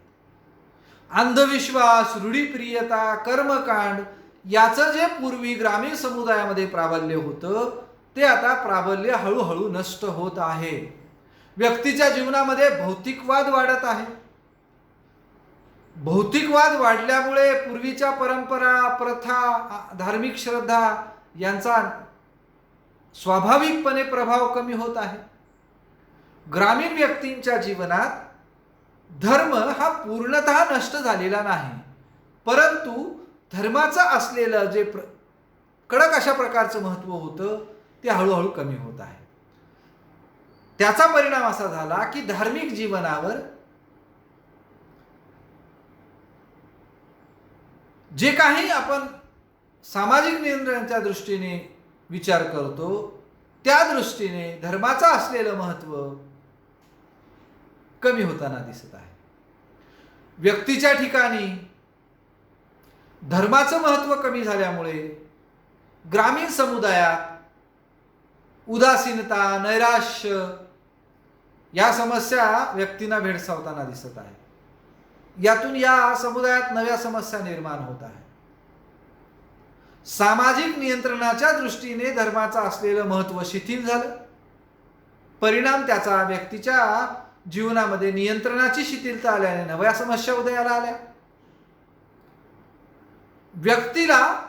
अंधविश्वास, रूढीप्रियता, कर्मकांड याचं जे पूर्वी ग्रामीण समुदायामध्ये प्राबल्य होतं ते आता प्राबल्य हळूहळू नष्ट होत आहे. व्यक्तीच्या जीवनामध्ये भौतिकवाद वाढत आहे. भौतिकवाद वाढल्यामुळे पूर्वीच्या परंपरा, प्रथा, धार्मिक श्रद्धा यांचा स्वाभाविकपणे प्रभाव कमी होत आहे. ग्रामीण व्यक्तींच्या जीवनात धर्म हा पूर्णतः नष्ट झालेला नाही, परंतु धर्माचं असलेलं जे कडक अशा प्रकारचं महत्त्व होतं ते हळूहळू कमी होत आहे. त्याचा परिणाम असा झाला की धार्मिक जीवनावर जे काही आपण सामाजिक निर्णयांच्या दृष्टीने विचार करतो त्या दृष्टीने धर्माचं असलेलं महत्त्व कमी होताना दिसत आहे. व्यक्तीच्या ठिकाणी धर्माचं महत्त्व कमी झाल्यामुळे ग्रामीण समुदायात उदासीनता, नैराश्य या समस्या व्यक्तींना भेडसावताना दिसत आहे. यातून या समुदायात नव्या समस्या निर्माण होत आहे. सामाजिक नियंत्रणाच्या दृष्टीने धर्माचं असलेलं महत्त्व शिथिल झालं. परिणाम त्याचा व्यक्तीच्या जीवनामध्ये नियंत्रणाची शिथिलता आल्याने नव्या समस्या उदयाला आल्या. व्यक्तीला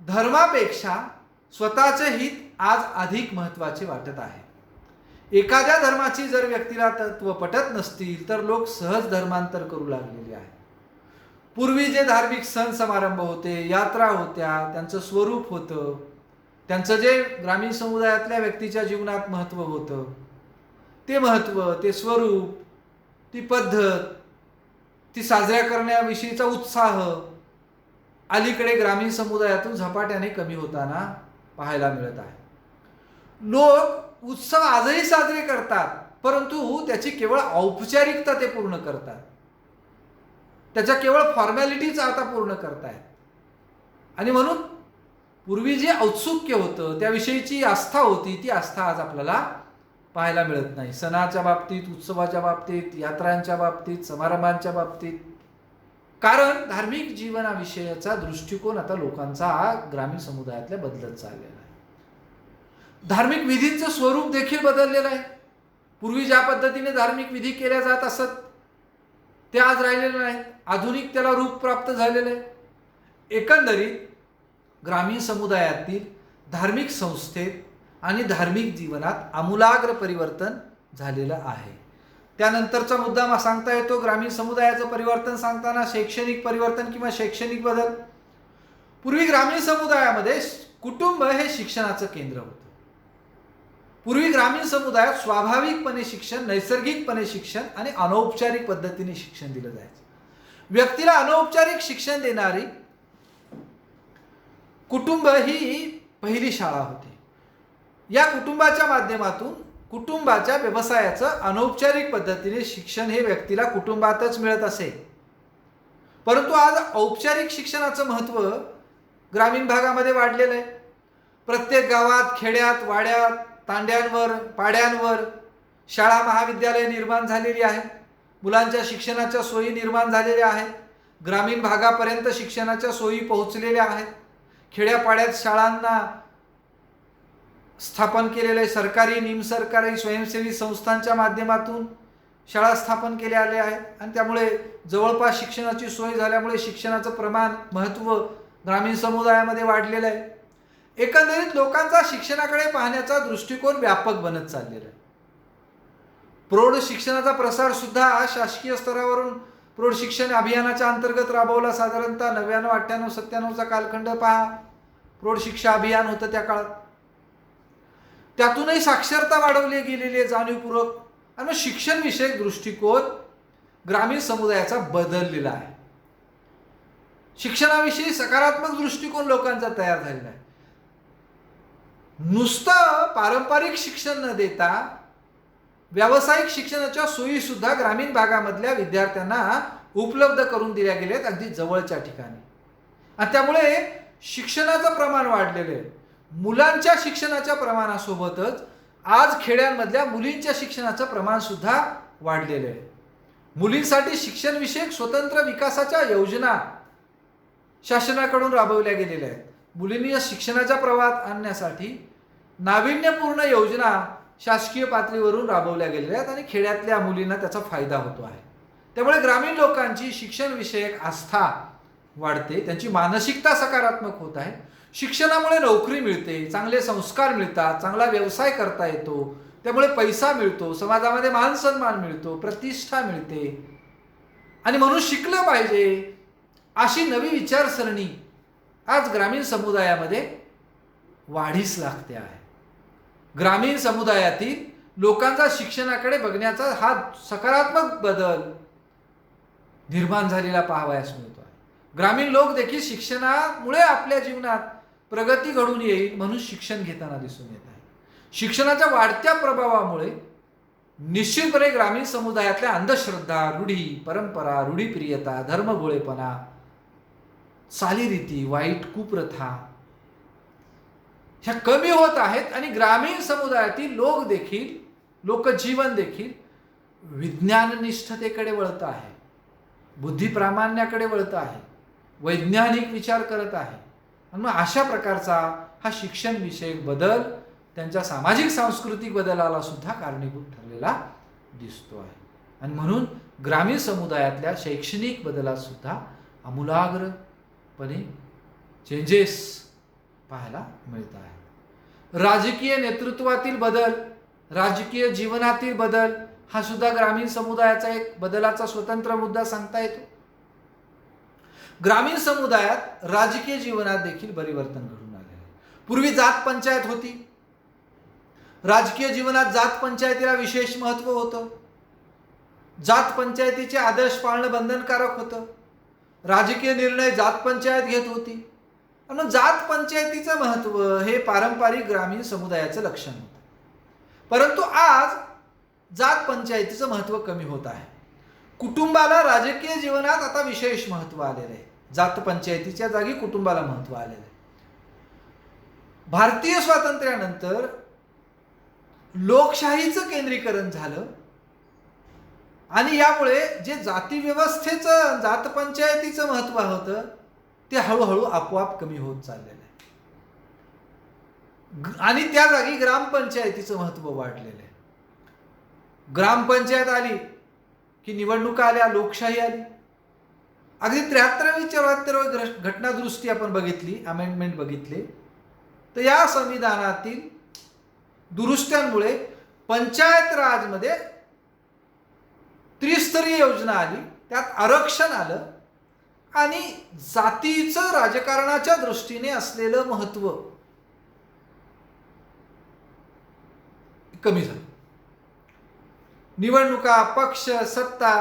धर्मापेक्षा स्वतःचे हित आज अधिक महत्त्वाचे वाटत आहे. एखाद्या धर्माची जर व्यक्तीला तत्व पटत नसतील तर लोक सहज धर्मांतर करू लागलेले आहे. पूर्वी जे धार्मिक सण समारंभ होते, यात्रा होत्या, त्यांचं स्वरूप होतं, त्यांचं जे ग्रामीण समुदायातल्या व्यक्तीच्या जीवनात महत्त्व होतं, ते महत्त्व, ते स्वरूप, ती पद्धत, ती साजऱ्या करण्याविषयीचा उत्साह अलीकडे ग्रामीण समुदायातून झपाट्याने कमी होताना पाहायला मिळत आहे. लोक उत्सव आजही साजरे करतात, परंतु त्याची केवळ औपचारिकता ते पूर्ण करतात. त्याच्या केवळ फॉर्मॅलिटीज आता पूर्ण करतायत. आणि म्हणून पूर्वी जे औत्सुक्य होतं, त्याविषयीची आस्था होती, ती आस्था आज आपल्याला पाहायला मिळत नाही. सणाच्या बाबतीत, उत्सवाच्या बाबतीत, यात्रांच्या बाबतीत, समारंभांच्या बाबतीत. कारण धार्मिक जीवनाविषयीचा दृष्टिकोन आता लोकांचा ग्रामीण समुदायातल्या बदलत चाललेला आहे. धार्मिक विधींचं स्वरूप देखील बदललेलं आहे. पूर्वी ज्या पद्धतीने धार्मिक विधी केल्या जात असत ते आज राहिलेले नाहीत. आधुनिक त्याला रूप प्राप्त झालेलं आहे. एकंदरीत ग्रामीण समुदायातील धार्मिक संस्थेत आणि धार्मिक जीवनात आमूलाग्र परिवर्तन झालेलं आहे. त्यानंतरचा मुद्दा सांगता येतो ग्रामीण समुदायाचं परिवर्तन सांगताना शैक्षणिक परिवर्तन किंवा शैक्षणिक बदल. पूर्वी ग्रामीण समुदायामध्ये कुटुंब हे शिक्षणाचं केंद्र होतं. पूर्वी ग्रामीण समुदायात स्वाभाविकपणे शिक्षण, नैसर्गिकपणे शिक्षण आणि अनौपचारिक पद्धतीने शिक्षण दिलं जायचं. व्यक्तीला अनौपचारिक शिक्षण देणारी कुटुंब ही पहिली शाळा होती. या कुटुंबाच्या माध्यमातून कुटुंबाच्या व्यवसायाचं अनौपचारिक पद्धतीने शिक्षण हे व्यक्तीला कुटुंबातच मिळत असे. परंतु आज औपचारिक शिक्षणाचं महत्त्व ग्रामीण भागामध्ये वाढलेलं आहे. प्रत्येक गावात, खेड्यात, वाड्यात, तांड्यांवर, पाड्यांवर शाळा, महाविद्यालय निर्माण झालेली आहे. मुलांच्या शिक्षणाच्या सोयी निर्माण झालेल्या आहेत. ग्रामीण भागापर्यंत शिक्षणाच्या सोयी पोहोचलेल्या आहेत. खेड्यापाड्यात शाळांना स्थापन केलेले सरकारी, निमसरकारी, स्वयंसेवी संस्थांच्या माध्यमातून शाळा स्थापन केल्या आल्या आहेत. आणि त्यामुळे जवळपास शिक्षणाची सोय झाल्यामुळे शिक्षणाचं प्रमाण, महत्त्व ग्रामीण समुदायामध्ये वाढलेलं आहे. एकंदरीत लोकांचा शिक्षणाकडे पाहण्याचा दृष्टिकोन व्यापक बनत चाललेला आहे. प्रौढ शिक्षणाचा प्रसार सुद्धा शासकीय स्तरावरून प्रौढ शिक्षण अभियानाच्या अंतर्गत राबवला. साधारणतः 99, 98, 97चा कालखंड पहा. प्रौढ शिक्षा अभियान होतं त्या काळात. त्यातूनही साक्षरता वाढवली गेलेली आहे जाणीवपूर्वक. आणि मग शिक्षण विषयक दृष्टिकोन ग्रामीण समुदायाचा बदललेला आहे. शिक्षणाविषयी सकारात्मक दृष्टिकोन लोकांचा तयार झालेला आहे. नुसतं पारंपरिक शिक्षण न देता व्यावसायिक शिक्षणाच्या सोयी सुद्धा ग्रामीण भागामधल्या विद्यार्थ्यांना उपलब्ध करून दिल्या गेल्यात अगदी जवळच्या ठिकाणी. आणि त्यामुळे शिक्षणाचं प्रमाण वाढलेलं आहे. मुलांच्या शिक्षणाच्या प्रमाणासोबतच आज खेड्यांमधल्या मुलींच्या शिक्षणाचं प्रमाण सुद्धा वाढलेलं आहे. मुलींसाठी शिक्षण विषयक स्वतंत्र विकासाच्या योजना शासनाकडून राबवल्या गेलेल्या आहेत. मुलींनी शिक्षणाच्या प्रवाहात आणण्यासाठी नाविन्यपूर्ण योजना शासकीय पातळीवरून राबवल्या गेलेल्या आहेत आणि खेड्यातल्या मुलींना त्याचा फायदा होतो आहे. त्यामुळे ग्रामीण लोकांची शिक्षण विषयक आस्था वाढते, त्यांची मानसिकता सकारात्मक होत आहे. शिक्षणामुळे नोकरी मिळते, चांगले संस्कार मिळतात, चांगला व्यवसाय करता येतो, त्यामुळे पैसा मिळतो, समाजामध्ये मान सन्मान मिळतो, प्रतिष्ठा मिळते. आणि म्हणून शिकलं पाहिजे अशी नवी विचारसरणी आज ग्रामीण समुदायामध्ये वाढीस लागते आहे. ग्रामीण समुदायातील लोकांचा शिक्षणाकडे बघण्याचा हा सकारात्मक बदल निर्माण झालेला पाहावयास मिळतो आहे. ग्रामीण लोक देखील शिक्षणामुळे आपल्या जीवनात प्रगती घडून येईल म्हणून शिक्षण घेताना दिसून येत आहे. शिक्षणाच्या वाढत्या प्रभावामुळे निश्चितपणे ग्रामीण समुदायातल्या अंधश्रद्धा, रूढी, परंपरा, रूढीप्रियता, धर्मभोळेपणा, चालीरीती, वाईट कुप्रथा ह्या कमी होत आहेत आणि ग्रामीण समुदायातील लोकजीवन देखील विज्ञाननिष्ठतेकडे वळत आहे, बुद्धिप्रामाण्याकडे वळत आहे, वैज्ञानिक विचार करत आहे. आणि मग अशा प्रकारचा हा शिक्षण विषयक बदल त्यांच्या सामाजिक सांस्कृतिक बदलाला सुद्धा कारणीभूत ठरलेला दिसतो आहे. आणि म्हणून ग्रामीण समुदायातल्या शैक्षणिक बदलात सुद्धा आमूलाग्रपणे चेंजेस पाहायला मिळत आहेत. राजकीय नेतृत्वातील बदल, राजकीय जीवनातील बदल हा सुद्धा ग्रामीण समुदायाचा एक बदलाचा स्वतंत्र मुद्दा सांगता येतो. ग्रामीण समुदायात राजकीय जीवनात देखील परिवर्तन घडून आले आहे. पूर्वी जात पंचायत होती. राजकीय जीवनात जात पंचायतीला विशेष महत्त्व होतं. जात पंचायतीचे आदर्श पाळणं बंधनकारक होतं. राजकीय निर्णय जात पंचायत घेत होती. आणि जात पंचायतीचं महत्त्व हे पारंपरिक ग्रामीण समुदायाचं लक्षण होतं. परंतु आज जात पंचायतीचं महत्त्व कमी होत आहे. कुटुंबाला राजकीय जीवनात आता विशेष महत्त्व आलेलं आहे. जात पंचायतीच्या जागी कुटुंबाला महत्त्व आलेलं आहे. भारतीय स्वातंत्र्यानंतर लोकशाहीचं केंद्रीकरण झालं आणि यामुळे जे जाती व्यवस्थेचं, जात पंचायतीचं महत्त्व होतं ते हळूहळू आपोआप कमी होत चाललेलं आहे. आणि त्या जागी ग्रामपंचायतीचं महत्त्व वाढलेलं आहे. ग्रामपंचायत आली की निवडणुका आल्या, लोकशाही आली. अगदी 73-74 घटनादुरुस्ती आपण बघितली, अमेंडमेंट बघितले, तर या संविधानातील दुरुस्त्यांमुळे पंचायत राजमध्ये त्रिस्तरीय योजना आली, त्यात आरक्षण आलं आणि जातीचं राजकारणाच्या दृष्टीने असलेलं महत्त्व कमी झालं. निवडणुका, पक्ष, सत्ता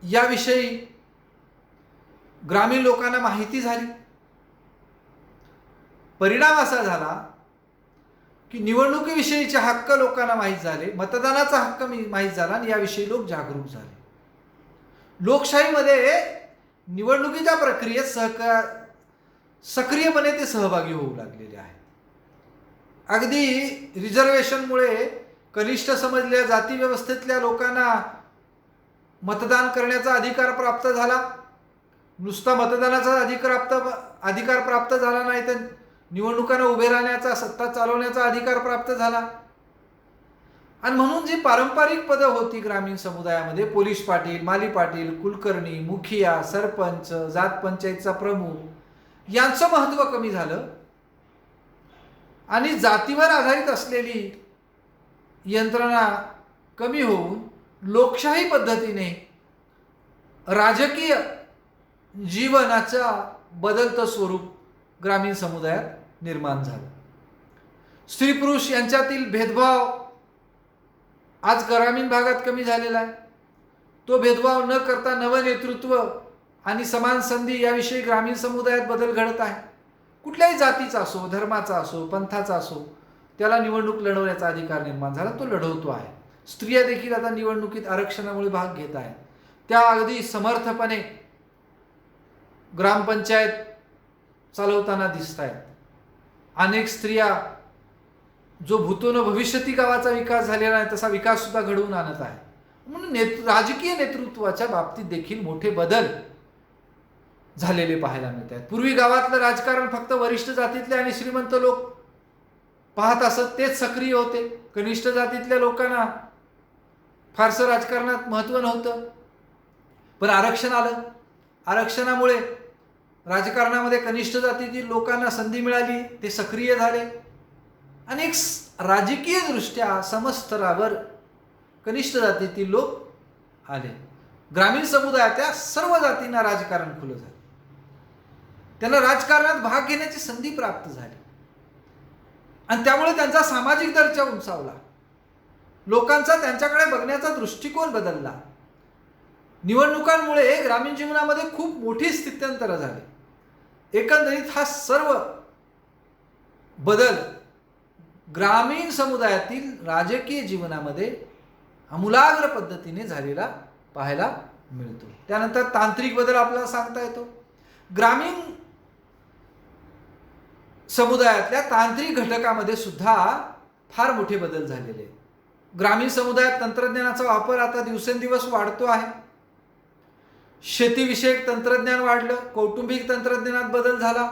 याविषयी ग्रामीण लोकांना माहिती झाली. परिणाम असा झाला की निवडणुकीविषयीचे हक्क लोकांना माहीत झाले, मतदानाचा हक्क माहीत झाला आणि याविषयी लोक जागरूक झाले. लोकशाहीमध्ये निवडणुकीच्या प्रक्रियेत सक्रियपणे ते सहभागी होऊ लागलेले आहेत. अगदी रिझर्वेशनमुळे कनिष्ठ समजलेल्या जाती व्यवस्थेतल्या लोकांना मतदान करण्याचा अधिकार प्राप्त झाला. नुसता मतदानाचा अधिकार प्राप्त झाला नाही, तर निवडणुकांना उभे राहण्याचा, सत्ता चालवण्याचा अधिकार प्राप्त झाला. आणि म्हणून जी पारंपरिक पदं होती ग्रामीण समुदायामध्ये, पोलीस पाटील, माली पाटील, कुलकर्णी, मुखिया, सरपंच, जात पंचायतचा प्रमुख, यांचं महत्त्व कमी झालं आणि जातीवर आधारित असलेली यंत्रणा कमी होऊन लोकशाही पद्धतीने राजकीय जीवनाचा बदलतं स्वरूप ग्रामीण समुदायात निर्माण झालं. स्त्री पुरुष यांच्यातील भेदभाव आज ग्रामीण भागात कमी झालेला आहे. तो भेदभाव न करता नवनेतृत्व आणि समान संधी याविषयी ग्रामीण समुदायात बदल घडत आहे. कुठल्याही जातीचा असो, धर्माचा असो, पंथाचा असो, त्याला निवडणूक लढवण्याचा अधिकार निर्माण झाला, तो लढवतो आहे. स्त्रिया देखील आता निवडणुकीत आरक्षणामुळे भाग घेत आहेत. त्या अगदी समर्थपणे ग्रामपंचायत चालवताना दिसत आहेत. अनेक स्त्रिया जो भूतोन भविष्यती गावाचा विकास झालेला आहे तसा विकास सुद्धा घडवून आणत आहे. म्हणून राजकीय नेतृत्वाच्या बाबतीत देखील मोठे बदल झालेले पाहायला मिळत आहेत. पूर्वी गावातलं राजकारण फक्त वरिष्ठ जातीतले आणि श्रीमंत लोक पाहत असत, तेच सक्रिय होते. कनिष्ठ जातीतल्या लोकांना फारसं राजकारणात महत्त्व नव्हतं. पण आरक्षण आलं. आरक्षणामुळे राजकारणामध्ये कनिष्ठ जातीतील लोकांना संधी मिळाली, ते सक्रिय झाले. अनेक राजकीय दृष्ट्या समस्तरावर कनिष्ठ जातीतील लोक आले. ग्रामीण समुदायाच्या सर्व जातींना राजकारण खुलं झालं. त्यांना राजकारणात भाग घेण्याची संधी प्राप्त झाली आणि त्यामुळे त्यांचा सामाजिक दर्जा उंचावला. लोकांचा त्यांच्याकडे बघण्याचा दृष्टिकोन बदलला. निवडणुकांमुळे ग्रामीण जीवनामध्ये खूप मोठी स्थित्यंतरं झाली. एकंदरीत हा सर्व बदल ग्रामीण समुदायातील राजकीय जीवनामध्ये आमूलाग्र पद्धतीने झालेला पाहायला मिळतो. त्यानंतर तांत्रिक बदल आपल्याला सांगता येतो. ग्रामीण समुदायातल्या तांत्रिक घटकामध्ये सुद्धा फार मोठे बदल झालेले आहेत. ग्रामीण समुदायात तंत्रज्ञानाचा वापर आता दिवसेंदिवस वाढतो आहे. शेतीविषयक तंत्रज्ञान वाढलं, कौटुंबिक तंत्रज्ञानात बदल झाला,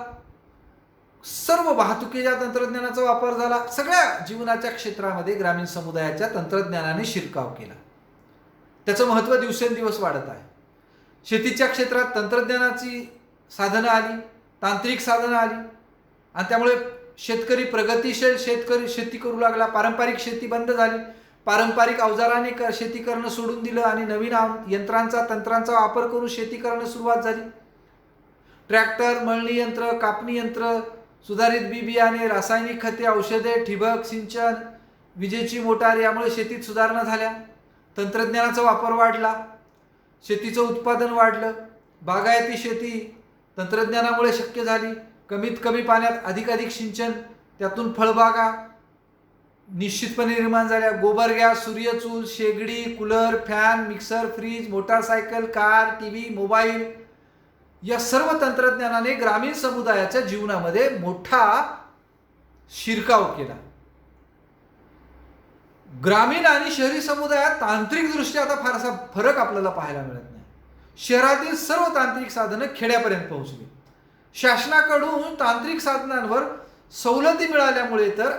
सर्व वाहतुकीच्या तंत्रज्ञानाचा वापर झाला. सगळ्या जीवनाच्या क्षेत्रामध्ये ग्रामीण समुदायाच्या तंत्रज्ञानाने शिरकाव केला. त्याचं महत्त्व दिवसेंदिवस वाढत आहे. शेतीच्या क्षेत्रात तंत्रज्ञानाची साधनं आली, तांत्रिक साधनं आली आणि त्यामुळे शेतकरी प्रगतिशील शेती करू लागला. पारंपरिक शेती बंद झाली. पारंपरिक अवजाराने शेती करणं सोडून दिलं आणि नवीन यंत्रांचा तंत्रांचा वापर करून शेती करणं सुरुवात झाली. ट्रॅक्टर, मळणी यंत्र, कापणी यंत्र, सुधारित बी बियाणे, रासायनिक खते, औषधे, ठिबक सिंचन, विजेची मोटार यामुळे शेतीत सुधारणा झाल्या. तंत्रज्ञानाचा वापर वाढला, शेतीचं उत्पादन वाढलं. बागायती शेती तंत्रज्ञानामुळे शक्य झाली. कमीत कमी पाण्यात अधिकाधिक सिंचन, त्यातून फळबागा निश्चितपणे निर्माण झाल्या. गोबर गॅस, सूर्यचूल, शेगडी, cooler, fan, mixer, fridge, motorcycle, car, TV, mobile या सर्व तंत्रज्ञानाने ग्रामीण समुदायाच्या जीवनामध्ये मोठा शिरकाव केला. ग्रामीण आणि शहरी समुदायात तांत्रिकदृष्ट्या आता फारसा फरक आपल्याला पाहायला मिळत नाही. शहरातील सर्व तांत्रिक साधनं खेड्यापर्यंत पोहोचली. शासनाकडून तांत्रिक साधनांवर सवलती मिळाल्यामुळे तर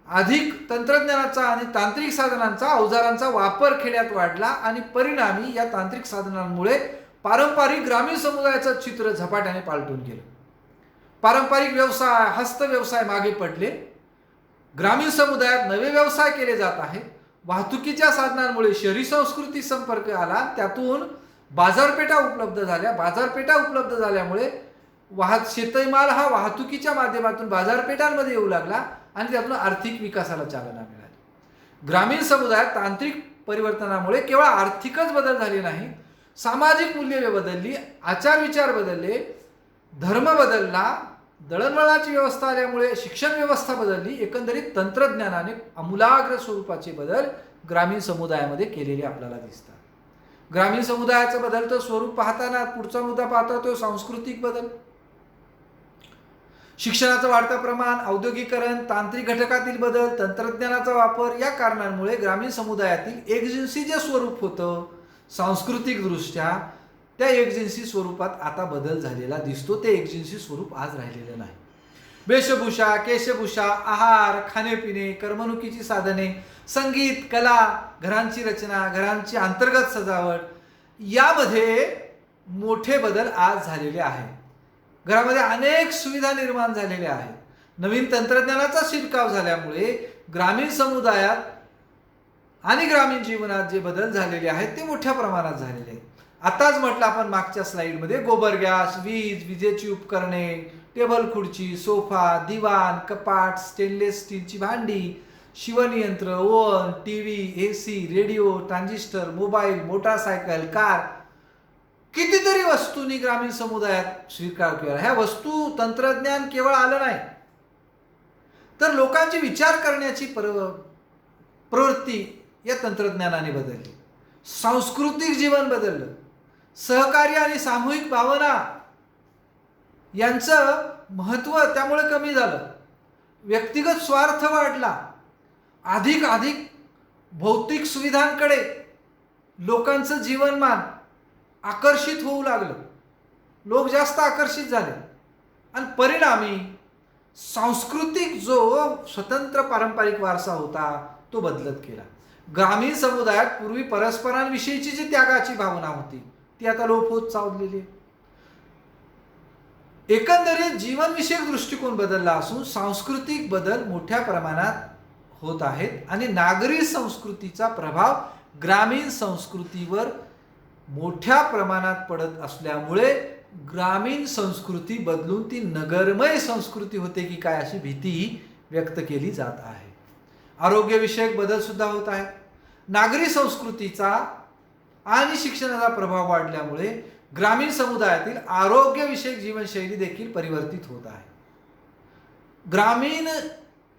अधिक तंत्रज्ञानाचा आणि तांत्रिक साधनांचा, अवजारांचा वापर खेड्यात वाढला आणि परिणामी या तांत्रिक साधनांमुळे पारंपरिक ग्रामीण समुदायाचं चित्र झपाट्याने पालटून गेलं. पारंपरिक व्यवसाय, हस्तव्यवसाय मागे पडले. ग्रामीण समुदायात नवे व्यवसाय केले जात आहेत. वाहतुकीच्या साधनांमुळे शहरी संस्कृती संपर्क आला, त्यातून बाजारपेठा उपलब्ध झाल्या. बाजारपेठा उपलब्ध झाल्यामुळे शेतीमाल हा वाहतुकीच्या माध्यमातून बाजारपेठांमध्ये येऊ लागला आणि त्यातून आर्थिक विकासाला चालना मिळाली. ग्रामीण समुदायात तांत्रिक परिवर्तनामुळे केवळ आर्थिकच बदल झाले नाही, सामाजिक मूल्ये बदलली, आचारविचार बदलले, धर्म बदलला, दळणवळणाची व्यवस्था आल्यामुळे शिक्षण व्यवस्था बदलली. एकंदरीत तंत्रज्ञानाने आमूलाग्र स्वरूपाचे बदल ग्रामीण समुदायामध्ये केलेले आपल्याला दिसतात. ग्रामीण समुदायाचं बदलतं स्वरूप पाहताना पुढचा मुद्दा पाहता तो सांस्कृतिक बदल. शिक्षणाचं वाढतं प्रमाण, औद्योगिकरण, तांत्रिक घटकातील बदल, तंत्रज्ञानाचा वापर या कारणांमुळे ग्रामीण समुदायातील एकजिन्सी जे स्वरूप होतं सांस्कृतिकदृष्ट्या, त्या एकजिन्सी स्वरूपात आता बदल झालेला दिसतो. ते एकजिन्सी स्वरूप आज राहिलेलं नाही. वेशभूषा, केशभूषा, आहार, खाणेपिणे, करमणुकीची साधने, संगीत, कला, घरांची रचना, घरांची अंतर्गत सजावट यामध्ये मोठे बदल आज झालेले आहेत. घरामध्ये अनेक सुविधा निर्माण झालेल्या आहेत. नवीन तंत्रज्ञानाचा शिरकाव झाल्यामुळे ग्रामीण समुदायात आणि ग्रामीण जीवनात जे बदल झालेले आहेत ते मोठ्या प्रमाणात झालेले आहेत. आताच म्हटलं आपण मागच्या स्लाइडमध्ये, गोबर गॅस, वीज, विजेची उपकरणे, टेबल खुर्ची, सोफा, दिवाण, कपाट, स्टेनलेस स्टीलची भांडी, शिवणयंत्र, oven, TV, AC, radio, transistor, mobile, motorcycle, car, कितीतरी वस्तूंनी ग्रामीण समुदायात स्वीकार केला. ह्या वस्तू, तंत्रज्ञान केवळ आलं नाही तर लोकांची विचार करण्याची प्रवृत्ती या तंत्रज्ञानाने बदलली. सांस्कृतिक जीवन बदललं. सहकार्य आणि सामूहिक भावना यांचं महत्त्व त्यामुळे कमी झालं. व्यक्तिगत स्वार्थ वाढला. अधिक भौतिक सुविधांकडे लोकांचं जीवनमान आकर्षित होऊ लागलं. लोक जास्त आकर्षित झाले आणि परिणामी सांस्कृतिक जो स्वतंत्र पारंपरिक वारसा होता तो बदलत गेला. ग्रामीण समुदायात पूर्वी परस्परांविषयीची जी त्यागाची भावना होती ती आता लोप होत चाललेली. एकंदरीत जीवनविषयक दृष्टिकोन बदलला असून सांस्कृतिक बदल मोठ्या प्रमाणात होत आहेत आणि नागरी संस्कृतीचा प्रभाव ग्रामीण संस्कृतीवर मोठ्या प्रमाणात पडत असल्यामुळे ग्रामीण संस्कृती बदलून ती नगरमय संस्कृती होते की काय अशी भीती व्यक्त केली जात आहे. आरोग्यविषयक बदल सुद्धा होत आहेत. नागरी संस्कृतीचा आणि शिक्षणाचा प्रभाव वाढल्यामुळे ग्रामीण समुदायातील आरोग्यविषयक जीवनशैली देखील परिवर्तित होत आहे. ग्रामीण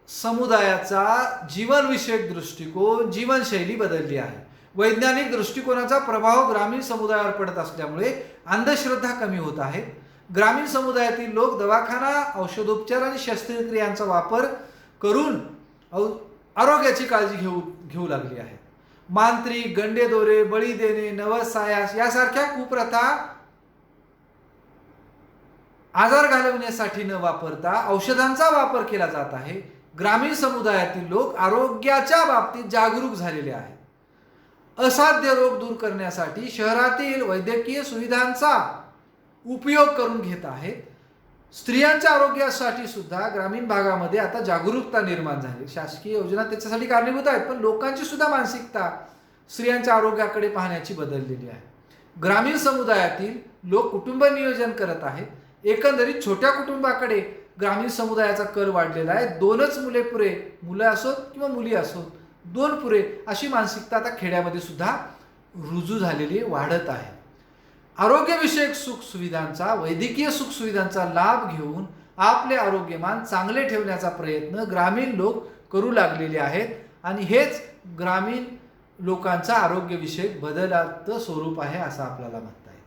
समुदायाचा जीवनविषयक दृष्टिकोन, जीवनशैली बदलली आहे. वैज्ञानिक दृष्टिकोनाचा प्रभाव ग्रामीण समुदायावर पडत असल्यामुळे अंधश्रद्धा कमी होत आहेत. ग्रामीण समुदायातील लोक दवाखाना, औषधोपचार आणि शस्त्रक्रियांचा वापर करून आरोग्याची काळजी घेऊ लागली आहे. मांत्रिक, गंडेदोरे, बळी देणे, नवस सायास यासारख्या कुप्रथा आजार घालवण्यासाठी न वापरता औषधांचा वापर केला जात आहे. ग्रामीण समुदायातील लोक आरोग्याच्या बाबतीत जागरूक झालेले आहेत. असाध्य रोग दूर करण्यासाठी शहरातील वैद्यकीय सुविधांचा उपयोग करून घेत आहेत. स्त्रियांच्या आरोग्यासाठी सुद्धा ग्रामीण भागामध्ये आता जागरूकता निर्माण झाली. शासकीय योजना त्याच्यासाठी कारणीभूत आहेत, पण लोकांची सुद्धा मानसिकता स्त्रियांच्या आरोग्याकडे पाहण्याची बदललेली आहे. ग्रामीण समुदायातील लोक कुटुंब नियोजन करत आहेत. एकंदरीत छोट्या कुटुंबाकडे ग्रामीण समुदायाचा कल वाढलेला आहे. 2च मुले पुरे, मुलं असोत किंवा मुली असोत, 2 पुरे अशी मानसिकता आता खेड्यामध्ये सुद्धा रुजू झालेली वाढत आहे. आरोग्यविषयक सुखसुविधांचा, वैद्यकीय सुखसुविधांचा लाभ घेऊन आपले आरोग्यमान चांगले ठेवण्याचा प्रयत्न ग्रामीण लोक करू लागलेले आहेत. आणि हेच ग्रामीण लोकांचा आरोग्यविषयक बदलाचं स्वरूप आहे असं आपल्याला म्हणता येईल.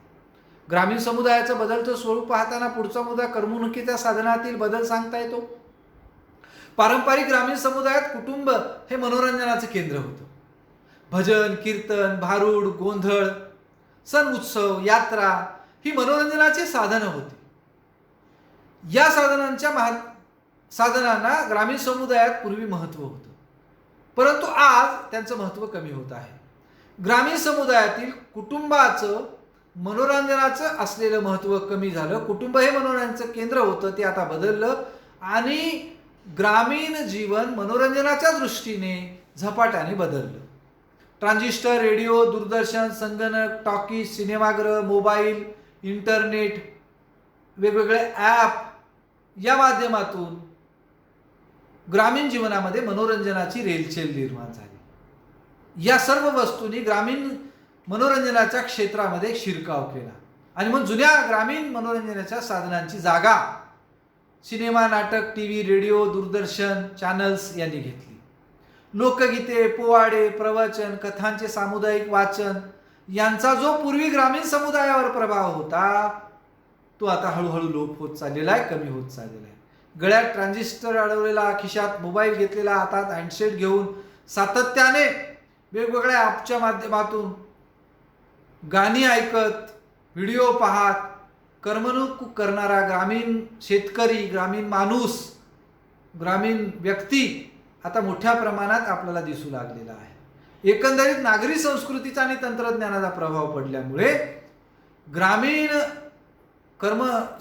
ग्रामीण समुदायाचं बदलतं स्वरूप पाहताना पुढचा मुद्दा करमणुकीच्या साधनातील बदल सांगता येतो. पारंपरिक ग्रामीण समुदायात कुटुंब हे मनोरंजनाचं केंद्र होतं. भजन, कीर्तन, भारूड, गोंधळ, सण उत्सव, यात्रा ही मनोरंजनाची साधनं होती. या साधनांना ग्रामीण समुदायात पूर्वी महत्त्व होतं, परंतु आज त्यांचं महत्त्व कमी होत आहे. ग्रामीण समुदायातील कुटुंबाचं मनोरंजनाचं असलेलं महत्त्व कमी झालं. कुटुंब हे मनोरंजनाचं केंद्र होतं, ते आता बदललं आणि ग्रामीण जीवन मनोरंजनाच्या दृष्टीने झपाट्याने बदललं. ट्रान्झिस्टर, रेडिओ, दूरदर्शन, संगणक, टॉकीज, सिनेमागृह, मोबाईल, इंटरनेट, वेगवेगळे ॲप या माध्यमातून ग्रामीण जीवनामध्ये मनोरंजनाची रेलचेल निर्माण झाली. या सर्व वस्तूंनी ग्रामीण मनोरंजनाच्या क्षेत्रामध्ये शिरकाव केला आणि मग जुन्या ग्रामीण मनोरंजनाच्या साधनांची जागा सिनेमा, नाटक, टीव्ही, रेडिओ, दूरदर्शन चॅनल्स यांनी घेतली. लोकगीते, पोवाडे, प्रवचन, कथांचे सामुदायिक वाचन यांचा जो पूर्वी ग्रामीण समुदायावर प्रभाव होता तो आता हळूहळू लोप होत चाललेला आहे, कमी होत चाललेला आहे. गळ्यात ट्रान्झिस्टर अडवलेला, खिशात मोबाईल घेतलेला, हातात हँडसेट घेऊन सातत्याने वेगवेगळ्या ॲपच्या माध्यमातून गाणी ऐकत, व्हिडिओ पाहत करमणूक करणारा ग्रामीण शेतकरी, ग्रामीण माणूस, ग्रामीण व्यक्ती आता मोठ्या प्रमाणात आपल्याला दिसू लागलेला आहे. एकंदरीत नागरी संस्कृतीचा आणि तंत्रज्ञानाचा प्रभाव पडल्यामुळे ग्रामीण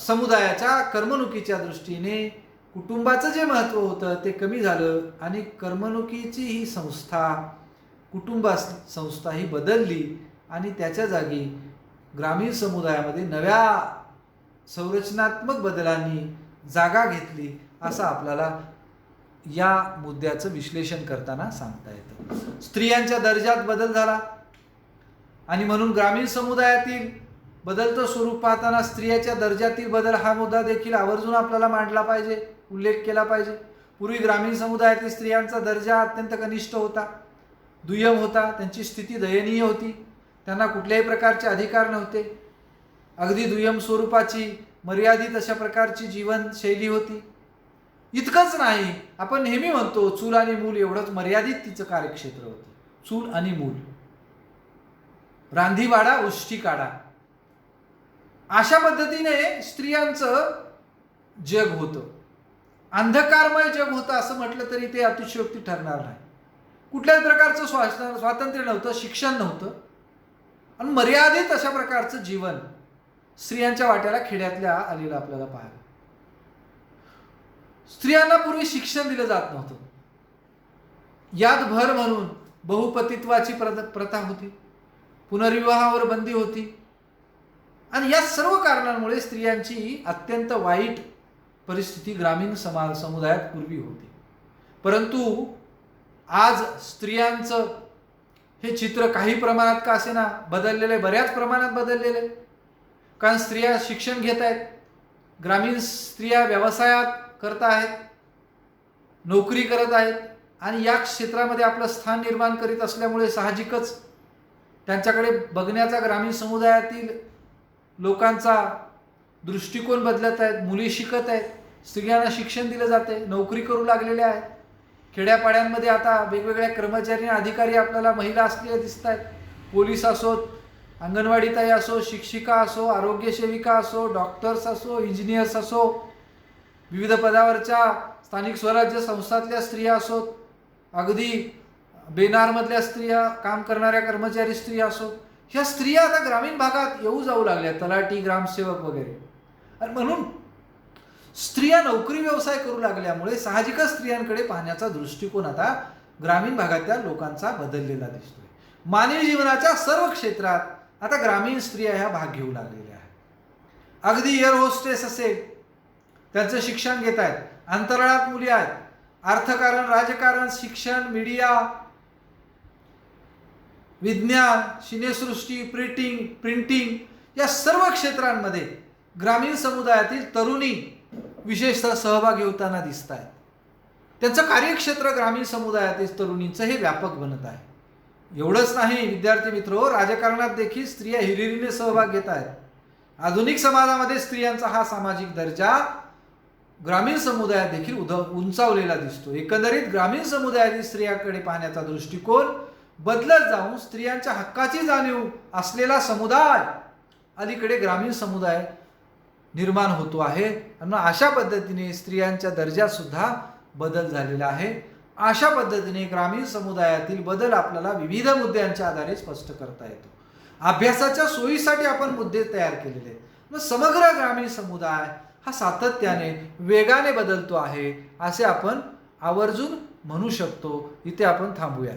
समुदायाच्या करमणुकीच्या दृष्टीने कुटुंबाचं जे महत्त्व होतं ते कमी झालं आणि करमणुकीची ही संस्था, कुटुंब संस्था ही बदलली आणि त्याच्या जागी ग्रामीण समुदायामध्ये नव्या संरचनात्मक बदलांनी जागा घेतली असं आपल्याला या मुद्द्याचं विश्लेषण करताना सांगता येतं. स्त्रियांच्या दर्जात बदल झाला आणि म्हणून ग्रामीण समुदायातील बदलतं स्वरूप पाहताना स्त्रियांच्या दर्जातील बदल हा मुद्दा देखील आवर्जून आपल्याला मांडला पाहिजे, उल्लेख केला पाहिजे. पूर्वी ग्रामीण समुदायातील स्त्रियांचा दर्जा अत्यंत कनिष्ठ होता, दुय्यम होता, त्यांची स्थिती दयनीय होती, त्यांना कुठल्याही प्रकारचे अधिकार नव्हते, अगदी दुय्यम स्वरूपाची मर्यादित अशा प्रकारची जीवनशैली होती. इतकंच नाही, आपण नेहमी म्हणतो चूल आणि मूल एवढंच मर्यादित तिचं कार्यक्षेत्र होतं. चूल आणि मूल, रांधीवाडा उष्टी काढा, अशा पद्धतीने स्त्रियांचं जग होतं. अंधकारमय जग होतं असं म्हटलं तरी ते अतिशयोक्ती ठरणार नाही. कुठल्याच प्रकारचं स्वातंत्र्य नव्हतं, शिक्षण नव्हतं आणि मर्यादित अशा प्रकारचं जीवन स्त्रियांच्या वाट्याला खेड्यातल्या आलेलं आपल्याला पाहायला. स्त्रियांना पूर्वी शिक्षण दिलं जात नव्हतं. यात भर म्हणून बहुपतित्वाची प्रथा होती, पुनर्विवाहावर बंदी होती आणि या सर्व कारणांमुळे स्त्रियांची अत्यंत वाईट परिस्थिती ग्रामीण समुदायात पूर्वी होती. परंतु आज स्त्रियांचं हे चित्र काही प्रमाणात का असेना बदललेलं आहे, बऱ्याच प्रमाणात बदललेलं आहे. कारण स्त्रिया शिक्षण घेत आहेत, ग्रामीण स्त्रिया व्यवसायात करत आहेत, नोकरी करत आहेत आणि या क्षेत्रामध्ये आपलं स्थान निर्माण करीत असल्यामुळे साहजिकच त्यांच्याकडे बघण्याचा ग्रामीण समुदायातील लोकांचा दृष्टिकोन बदलत आहेत. मुली शिकत आहेत, स्त्रियांना शिक्षण दिलं जाते, नोकरी करू लागलेल्या आहेत. खेड्यापाड्यांमध्ये आता वेगवेगळ्या कर्मचारी आणि अधिकारी आपल्याला महिला असलेल्या दिसत आहेत. पोलीस असोत, अंगणवाडीताई असो, शिक्षिका असो, आरोग्य सेविका असो, डॉक्टर्स असो, इंजिनियर्स असो, विविध पदावरच्या स्थानिक स्वराज्य संस्थातल्या स्त्रिया असोत, अगदी बेनारमधल्या स्त्रिया, काम करणाऱ्या कर्मचारी स्त्रिया असोत, ह्या स्त्रिया आता ग्रामीण भागात येऊ जाऊ लागल्या, तलाठी, ग्रामसेवक वगैरे. आणि म्हणून स्त्रिया नोकरी व्यवसाय करू लागल्यामुळे साहजिकच स्त्रियांकडे पाहण्याचा दृष्टिकोन आता ग्रामीण भागातल्या लोकांचा बदललेला दिसतोय. मानवी जीवनाच्या सर्व क्षेत्रात आता ग्रामीण स्त्रिया ह्या भाग घेऊ लागलेल्या आहेत. अगदी एअर होस्टेस असेल, त्यांचं शिक्षण घेत आहेत. अंतराळात मुली आहेत. अर्थकारण, राजकारण, शिक्षण, मीडिया, विज्ञान, सिनेसृष्टी, प्रिंटिंग या सर्व क्षेत्रांमध्ये ग्रामीण समुदायातील तरुणी विशेषतः सहभागी होताना दिसत आहेत. त्यांचं कार्यक्षेत्र ग्रामीण समुदायातील तरुणींचं हे व्यापक बनत आहे. एवढंच नाही विद्यार्थी मित्रो, राजकारणात देखील स्त्रिया हिरिरीने सहभाग घेत आहेत. आधुनिक समाजामध्ये स्त्रियांचा हा सामाजिक दर्जा ग्रामीण समुदायात देखील उंचावलेला दिसतो. एकंदरीत ग्रामीण समुदायातील स्त्रियांकडे पाहण्याचा दृष्टिकोन बदलत जाऊन स्त्रियांच्या हक्काची जाणीव असलेला समुदाय अलीकडे ग्रामीण समुदाय निर्माण होतो आहे. आणि अशा पद्धतीने स्त्रियांच्या दर्जात सुद्धा बदल झालेला आहे. अशा पद्धतीने ग्रामीण समुदायातील बदल आपल्याला विविध मुद्द्यांच्या आधारे स्पष्ट करता येतो. अभ्यासाच्या सोयीसाठी आपण मुद्दे तयार केलेले आहेत. मग समग्र ग्रामीण समुदाय हा सातत्याने वेगाने बदलतो आहे असे आपण आवर्जून म्हणू शकतो. इथे आपण थांबूया.